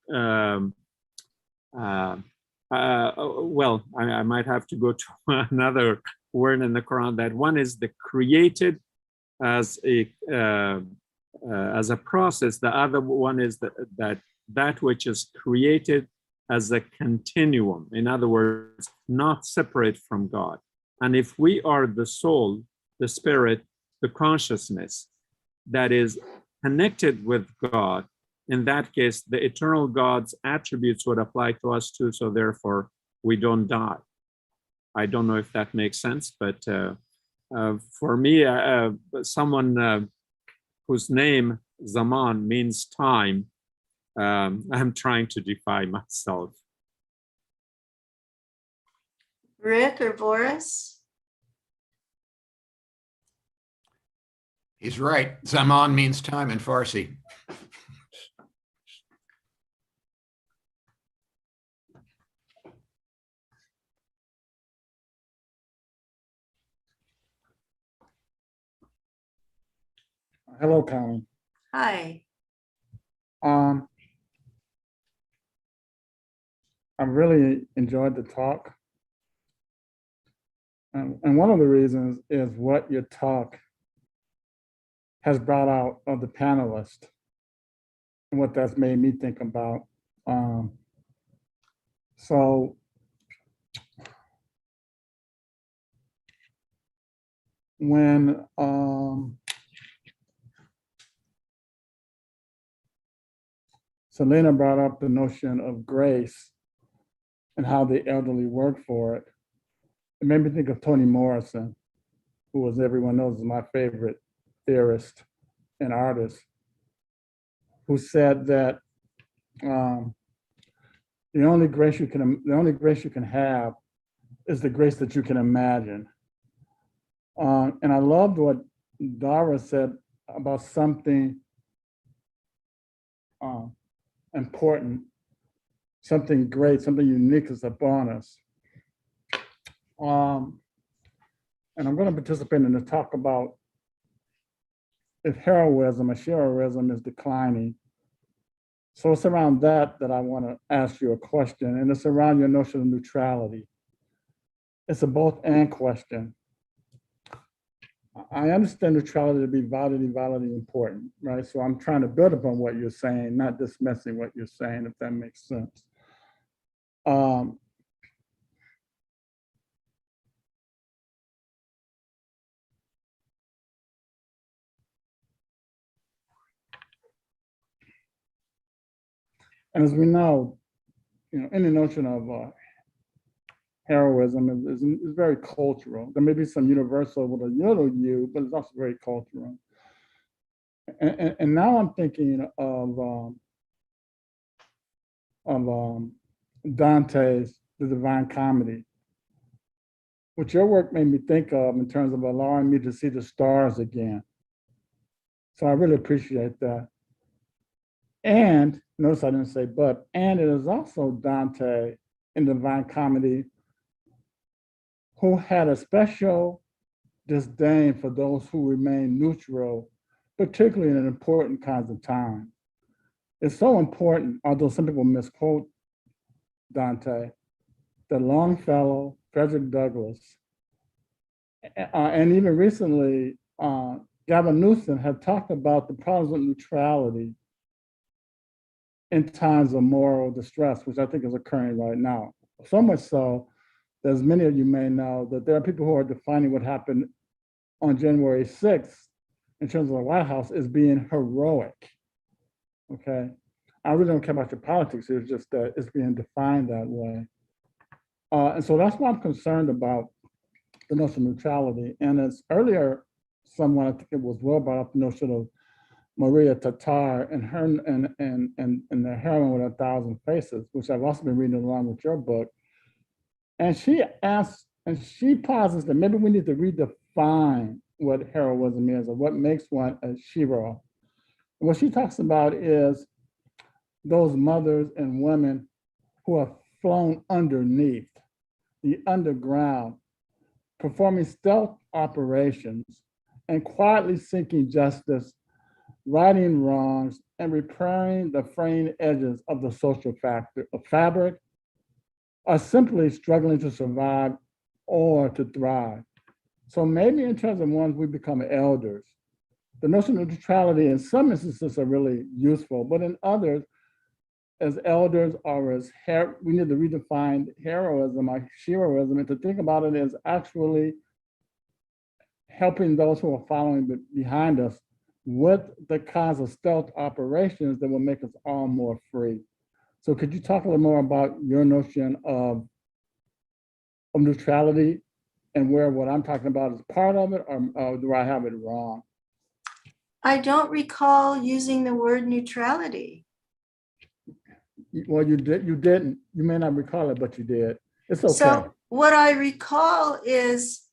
well, I might have to go to another word in the Quran. That one is the created as a process. The other one is that which is created as a continuum. In other words, not separate from God. And if we are the soul, the spirit, the consciousness that is connected with God, in that case, the eternal God's attributes would apply to us too. So therefore, we don't die. I don't know if that makes sense, but for me, someone whose name Zaman means time, I'm trying to define myself. Rick or Boris? He's right. Zaman means time in Farsi. Hello, Connie. Hi. I really enjoyed the talk. And one of the reasons is what your talk has brought out of the panelists and what that's made me think about. So when Selena brought up the notion of grace and how the elderly work for it, it made me think of Toni Morrison, who, as everyone knows, is my favorite theorist and artist, who said that the only grace you can have is the grace that you can imagine. And I loved what Dara said about something important, something great, something unique is upon us. And I'm going to participate in the talk about if heroism or heroism is declining. So it's around that I want to ask you a question, and it's around your notion of neutrality. It's a both and question. I understand neutrality to be vitally important, right? So I'm trying to build upon what you're saying, not dismissing what you're saying, if that makes sense. And as we know, any notion of heroism is very cultural. There may be some universal with a little u, but it's also very cultural. And now I'm thinking of Dante's The Divine Comedy, which your work made me think of in terms of allowing me to see the stars again. So I really appreciate that. And notice I didn't say but, and it is also Dante in the Divine Comedy who had a special disdain for those who remain neutral, particularly in important kinds of time. It's so important, although some people misquote Dante, that Longfellow, Frederick Douglass, and even recently, Gavin Newsom have talked about the problems with neutrality in times of moral distress, which I think is occurring right now. So much so that, as many of you may know, that there are people who are defining what happened on January 6th in terms of the White House as being heroic, okay? I really don't care about your politics, it's just that it's being defined that way. And so that's why I'm concerned about the notion of neutrality. And as earlier, someone, I think it was well brought up, the notion of Maria Tatar and her and the heroine with 1,000 faces, which I've also been reading along with your book. And she asks, and she posits that maybe we need to redefine what heroism is or what makes one a hero. And what she talks about is those mothers and women who have flown underneath the underground, performing stealth operations and quietly seeking justice, righting wrongs, and repairing the fraying edges of the social fabric, or simply struggling to survive or to thrive. So maybe in terms of ones we become elders, the notion of neutrality in some instances are really useful, but in others, as elders or as we need to redefine heroism or heroism and to think about it as actually helping those who are following behind us with the kinds of stealth operations that will make us all more free. So could you talk a little more about your notion of neutrality and where what I'm talking about is part of it, or do I have it wrong? I don't recall using the word neutrality. Well, you didn't. You may not recall it, but you did. It's okay. So what I recall is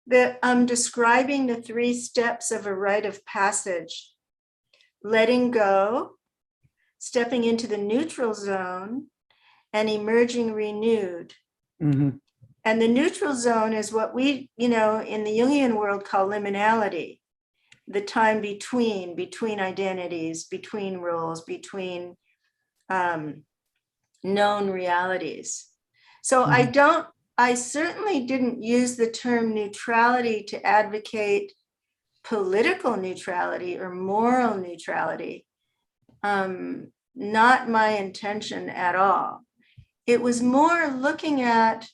that I'm describing the 3 steps of a rite of passage: letting go, stepping into the neutral zone, and emerging renewed. Mm-hmm. And the neutral zone is what we, in the Jungian world call liminality, the time between identities, between roles, between known realities. So I certainly didn't use the term neutrality to advocate political neutrality or moral neutrality. Not my intention at all. It was more looking at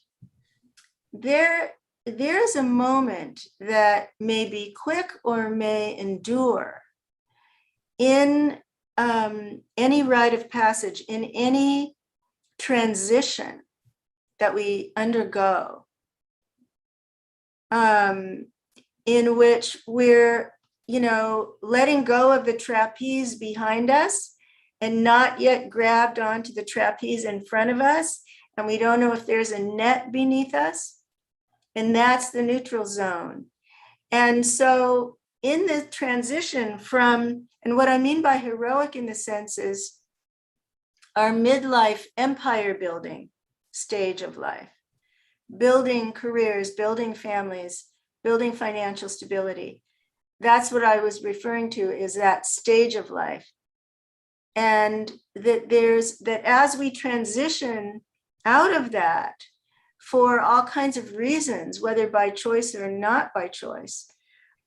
there's a moment that may be quick or may endure in any rite of passage, in any transition that we undergo, in which we're, letting go of the trapeze behind us and not yet grabbed onto the trapeze in front of us. And we don't know if there's a net beneath us. And that's the neutral zone. And so in the transition from, and what I mean by heroic in the sense is our midlife empire building stage of life, building careers, building families, building financial stability. That's what I was referring to, is that stage of life. And that as we transition out of that, for all kinds of reasons, whether by choice or not by choice,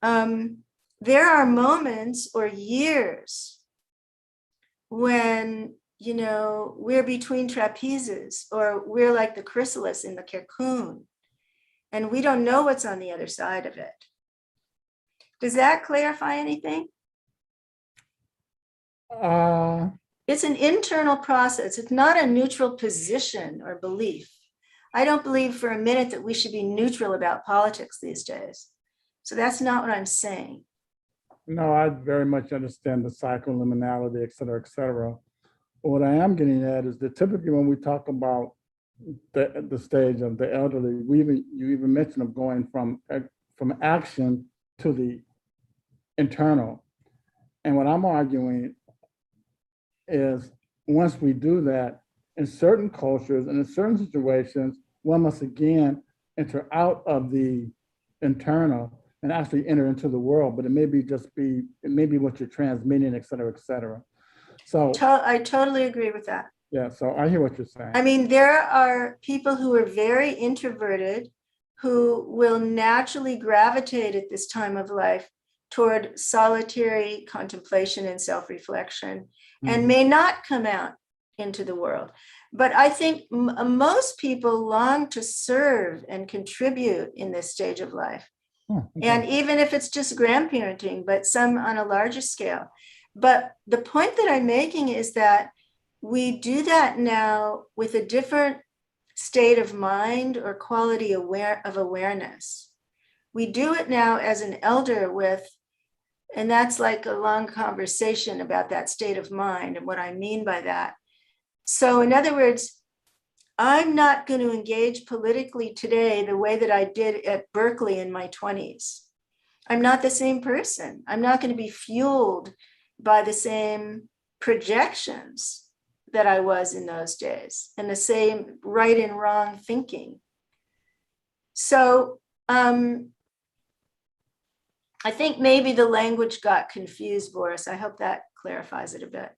there are moments or years when, we're between trapezes, or we're like the chrysalis in the cocoon, and we don't know what's on the other side of it. Does that clarify anything? It's an internal process. It's not a neutral position or belief. I don't believe for a minute that we should be neutral about politics these days. So that's not what I'm saying. No, I very much understand the psycholiminality, et cetera, et cetera. But what I am getting at is that typically when we talk about the stage of the elderly, you even mentioned of going from action to the internal. And what I'm arguing is once we do that, in certain cultures and in certain situations, one must again enter out of the internal and actually enter into the world, but it may be what you're transmitting, et cetera, et cetera. So I totally agree with that. Yeah, so I hear what you're saying. I mean, there are people who are very introverted who will naturally gravitate at this time of life toward solitary contemplation and self-reflection, and may not come out into the world. But I think most people long to serve and contribute in this stage of life. And even if it's just grandparenting, but some on a larger scale. But the point that I'm making is that we do that now with a different state of mind or quality of awareness. We do it now as an elder with, and that's like a long conversation about that state of mind and what I mean by that. So in other words, I'm not going to engage politically today the way that I did at Berkeley in my 20s. I'm not the same person. I'm not going to be fueled by the same projections that I was in those days and the same right and wrong thinking. So I think maybe the language got confused, Boris. I hope that clarifies it a bit.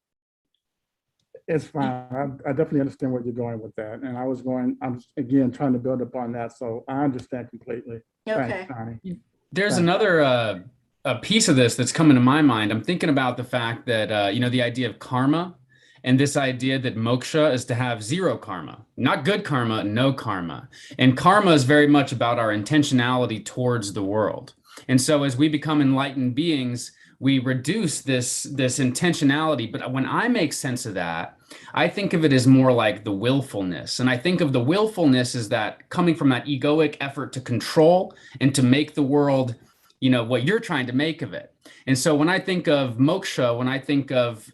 It's fine. I definitely understand where you're going with that. And I'm again trying to build upon that. So I understand completely. Okay. Thanks, Connie. There's Thanks. another a piece of this that's coming to my mind. I'm thinking about the fact that, the idea of karma and this idea that moksha is to have zero karma, not good karma, no karma. And karma is very much about our intentionality towards the world. And so as we become enlightened beings, we reduce this intentionality. But when I make sense of that, I think of it as more like the willfulness. And I think of the willfulness as that coming from that egoic effort to control and to make the world, what you're trying to make of it. And so when I think of moksha, when I think of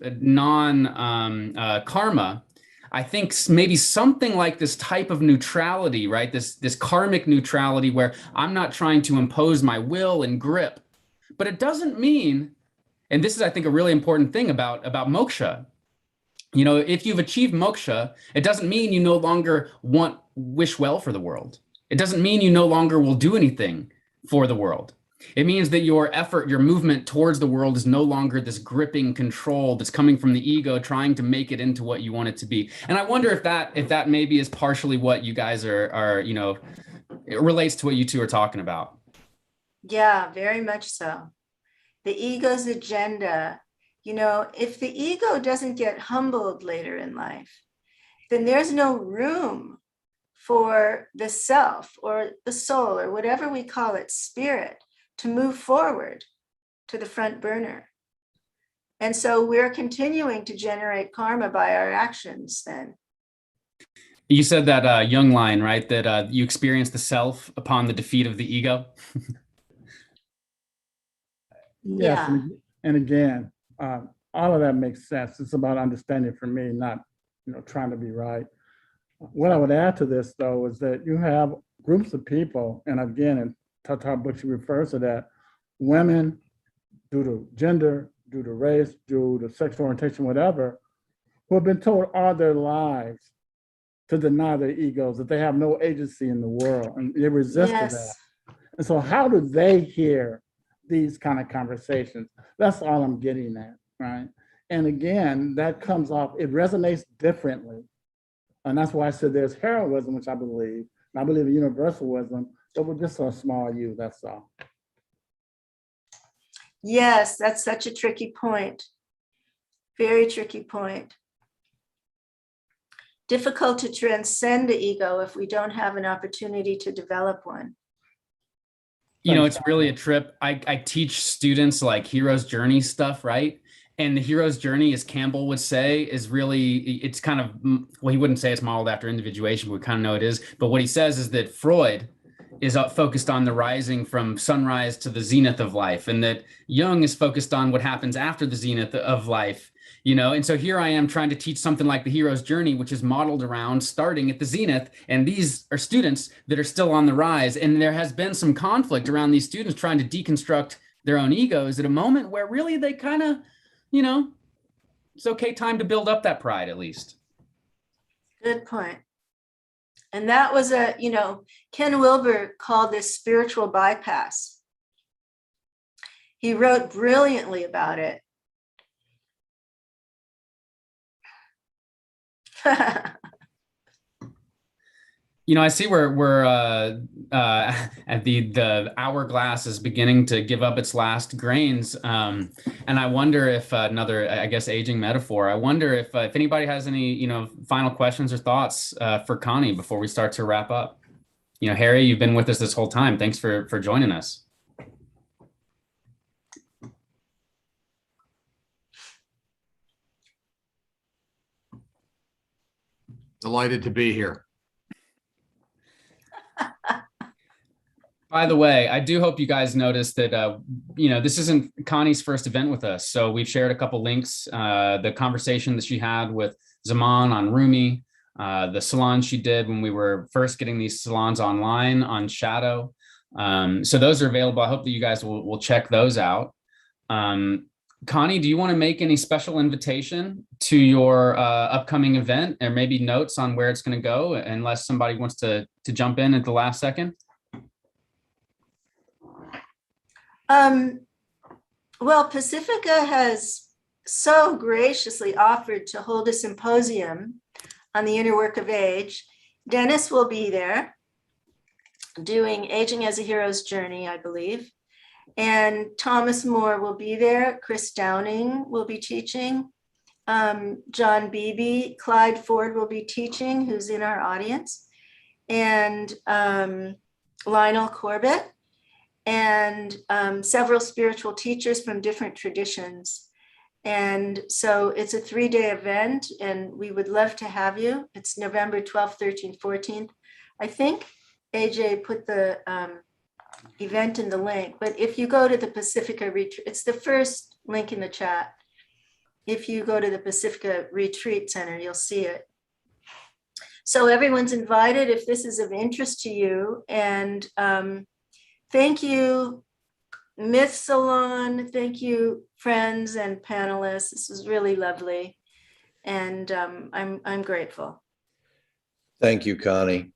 karma, I think maybe something like this type of neutrality, right? This karmic neutrality where I'm not trying to impose my will and grip. But it doesn't mean, and this is, I think, a really important thing about moksha. If you've achieved moksha, it doesn't mean you no longer wish well for the world. It doesn't mean you no longer will do anything for the world. It means that your effort, your movement towards the world is no longer this gripping control that's coming from the ego, trying to make it into what you want it to be. And I wonder if that maybe is partially what you guys are it relates to what you two are talking about. Yeah, very much so. The ego's agenda, if the ego doesn't get humbled later in life, then there's no room for the self or the soul or whatever we call it, spirit, to move forward to the front burner. And so we're continuing to generate karma by our actions then. You said that Jung line, right? That you experience the self upon the defeat of the ego. Yes, Yeah. and again, all of that makes sense. It's about understanding for me, not trying to be right. What I would add to this, though, is that you have groups of people, and again, in Tata Butchie refers to that, women, due to gender, due to race, due to sexual orientation, whatever, who have been told all their lives to deny their egos, that they have no agency in the world, and they resisted that. And so how do they hear these kind of conversations? That's all I'm getting at, right? And again, that comes off, it resonates differently. And that's why I said there's heroism, which I believe, and I believe in universal wisdom, but we're just a small you, that's all. Yes, that's such a tricky point. Very tricky point. Difficult to transcend the ego if we don't have an opportunity to develop one. It's really a trip. I teach students like hero's journey stuff, right? And the hero's journey, as Campbell would say, is really, it's kind of, well, he wouldn't say it's modeled after individuation, but we kind of know it is. But what he says is that Freud is focused on the rising from sunrise to the zenith of life, and that Jung is focused on what happens after the zenith of life. And so here I am trying to teach something like the hero's journey, which is modeled around starting at the zenith. And these are students that are still on the rise. And there has been some conflict around these students trying to deconstruct their own egos at a moment where really they kind of, it's okay time to build up that pride at least. Good point. And that was Ken Wilber called this spiritual bypass. He wrote brilliantly about it. I see we're at the hourglass is beginning to give up its last grains, and I wonder if another, I guess, aging metaphor. I wonder if anybody has any final questions or thoughts for Connie before we start to wrap up. Harry, you've been with us this whole time. Thanks for joining us. Delighted to be here. By the way, I do hope you guys noticed that, this isn't Connie's first event with us. So we've shared a couple links, the conversation that she had with Zaman on Rumi, the salon she did when we were first getting these salons online on Shadow. So those are available. I hope that you guys will check those out. Connie, do you want to make any special invitation to your upcoming event, or maybe notes on where it's going to go, unless somebody wants to jump in at the last second? Well, Pacifica has so graciously offered to hold a symposium on the inner work of age. Dennis will be there doing Aging as a Hero's Journey, I believe. And Thomas Moore will be there. Chris Downing will be teaching. John Beebe, Clyde Ford will be teaching, who's in our audience. And Lionel Corbett, and several spiritual teachers from different traditions. And so it's a 3-day event, and we would love to have you. It's November 12th, 13th, 14th. I think AJ put the event in the link, but if you go to the Pacifica Retreat, it's the first link in the chat. If you go to the Pacifica Retreat Center, you'll see it. So everyone's invited if this is of interest to you. And thank you, Myth Salon. Thank you, friends and panelists. This was really lovely. And I'm grateful. Thank you, Connie.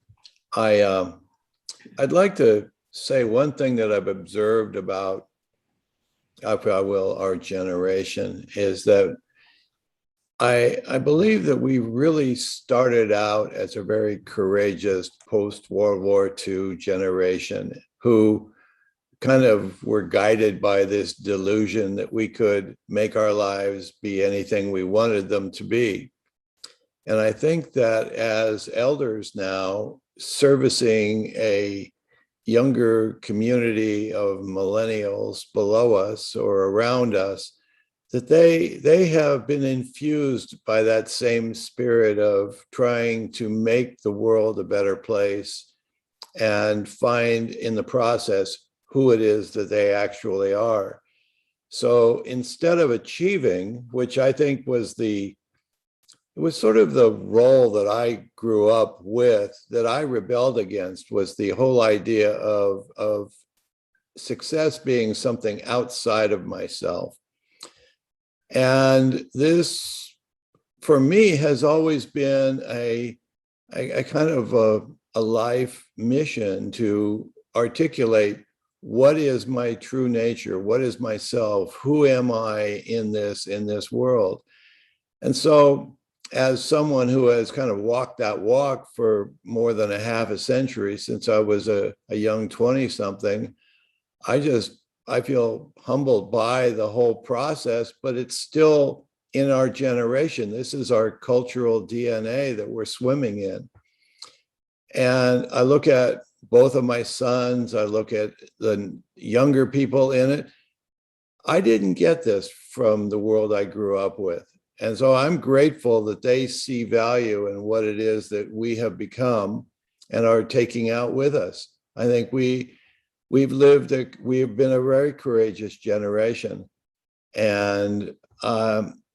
I'd like to say one thing that I've observed about, if I will, our generation, is that I believe that we really started out as a very courageous post-World War II generation who kind of were guided by this delusion that we could make our lives be anything we wanted them to be. And I think that as elders now, servicing a younger community of millennials below us or around us, that they have been infused by that same spirit of trying to make the world a better place and find in the process who it is that they actually are. So instead of achieving, which I think was it was sort of the role that I grew up with, that I rebelled against, was the whole idea of success being something outside of myself. And this, for me, has always been a kind of a life mission to articulate what is my true nature, what is myself, who am I in this world. And so as someone who has kind of walked that walk for more than a half a century, since I was a young 20-something, I feel humbled by the whole process, but it's still in our generation. This is our cultural DNA that we're swimming in. And I look at both of my sons, I look at the younger people in it. I didn't get this from the world I grew up with. And so I'm grateful that they see value in what it is that we have become and are taking out with us. I think we have been a very courageous generation. And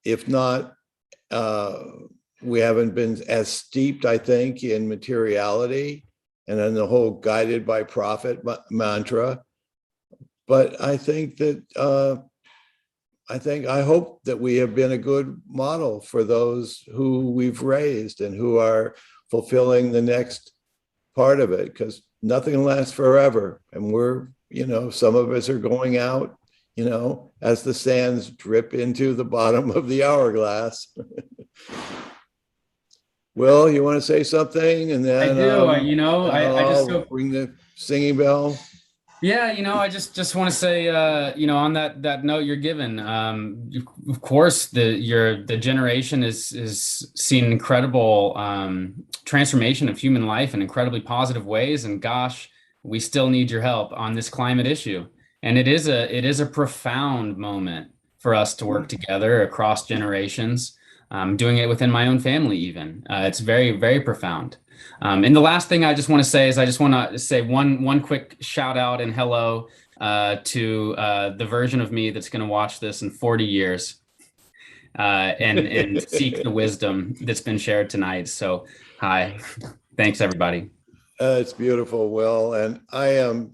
if not, we haven't been as steeped, I think, in materiality and in the whole guided by profit mantra. But I think that, I hope that we have been a good model for those who we've raised and who are fulfilling the next part of it, because nothing lasts forever. And we're, some of us are going out, as the sands drip into the bottom of the hourglass. Will, you want to say something? And then I do. I just I'll ring the singing bell. Yeah, I just want to say, on that note you're given, of course, the generation is seeing incredible transformation of human life in incredibly positive ways, and gosh, we still need your help on this climate issue. And it is a profound moment for us to work together across generations. Doing it within my own family, even. It's very, very profound. And the last thing I just want to say is I just want to say one quick shout out and hello to the version of me that's going to watch this in 40 years and seek the wisdom that's been shared tonight. So, hi. Thanks, everybody. It's beautiful, Will. And I'm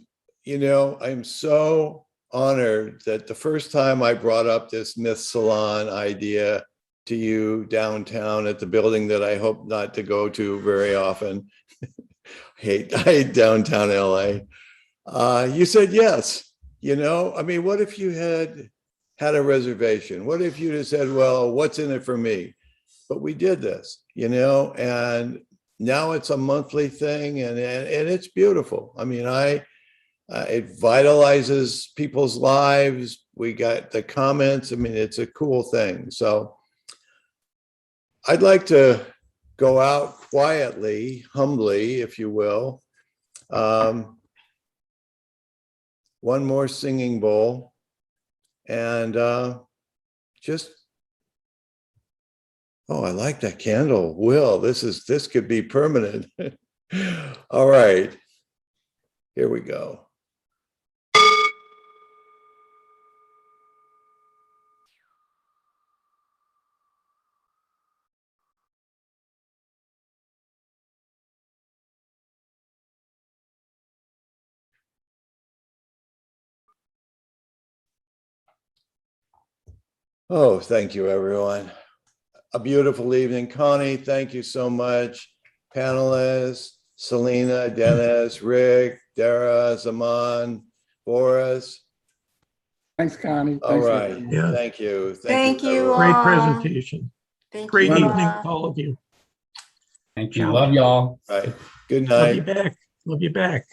so honored that the first time I brought up this Myth Salon idea to you downtown at the building that I hope not to go to very often. I hate downtown LA. You said yes. You know, I mean, what if you had a reservation? What if you just said, well, what's in it for me? But we did this, you know, and now it's a monthly thing, and it's beautiful. I mean, it vitalizes people's lives. We got the comments. I mean, it's a cool thing. So I'd like to go out quietly, humbly, if you will. One more singing bowl, and just, oh, I like that candle. Will, this could be permanent. All right, here we go. Oh, thank you, everyone. A beautiful evening. Connie, thank you so much. Panelists, Selena, Dennis, Rick, Dara, Zaman, Boris. Thanks, Connie. All Thanks, right. everyone. Yeah. Thank you. Thank you everyone. Great all. presentation. Thank Great you. evening to all of you. Thank you. Ciao. Love y'all. Right. Good Love you night. back. Love you back.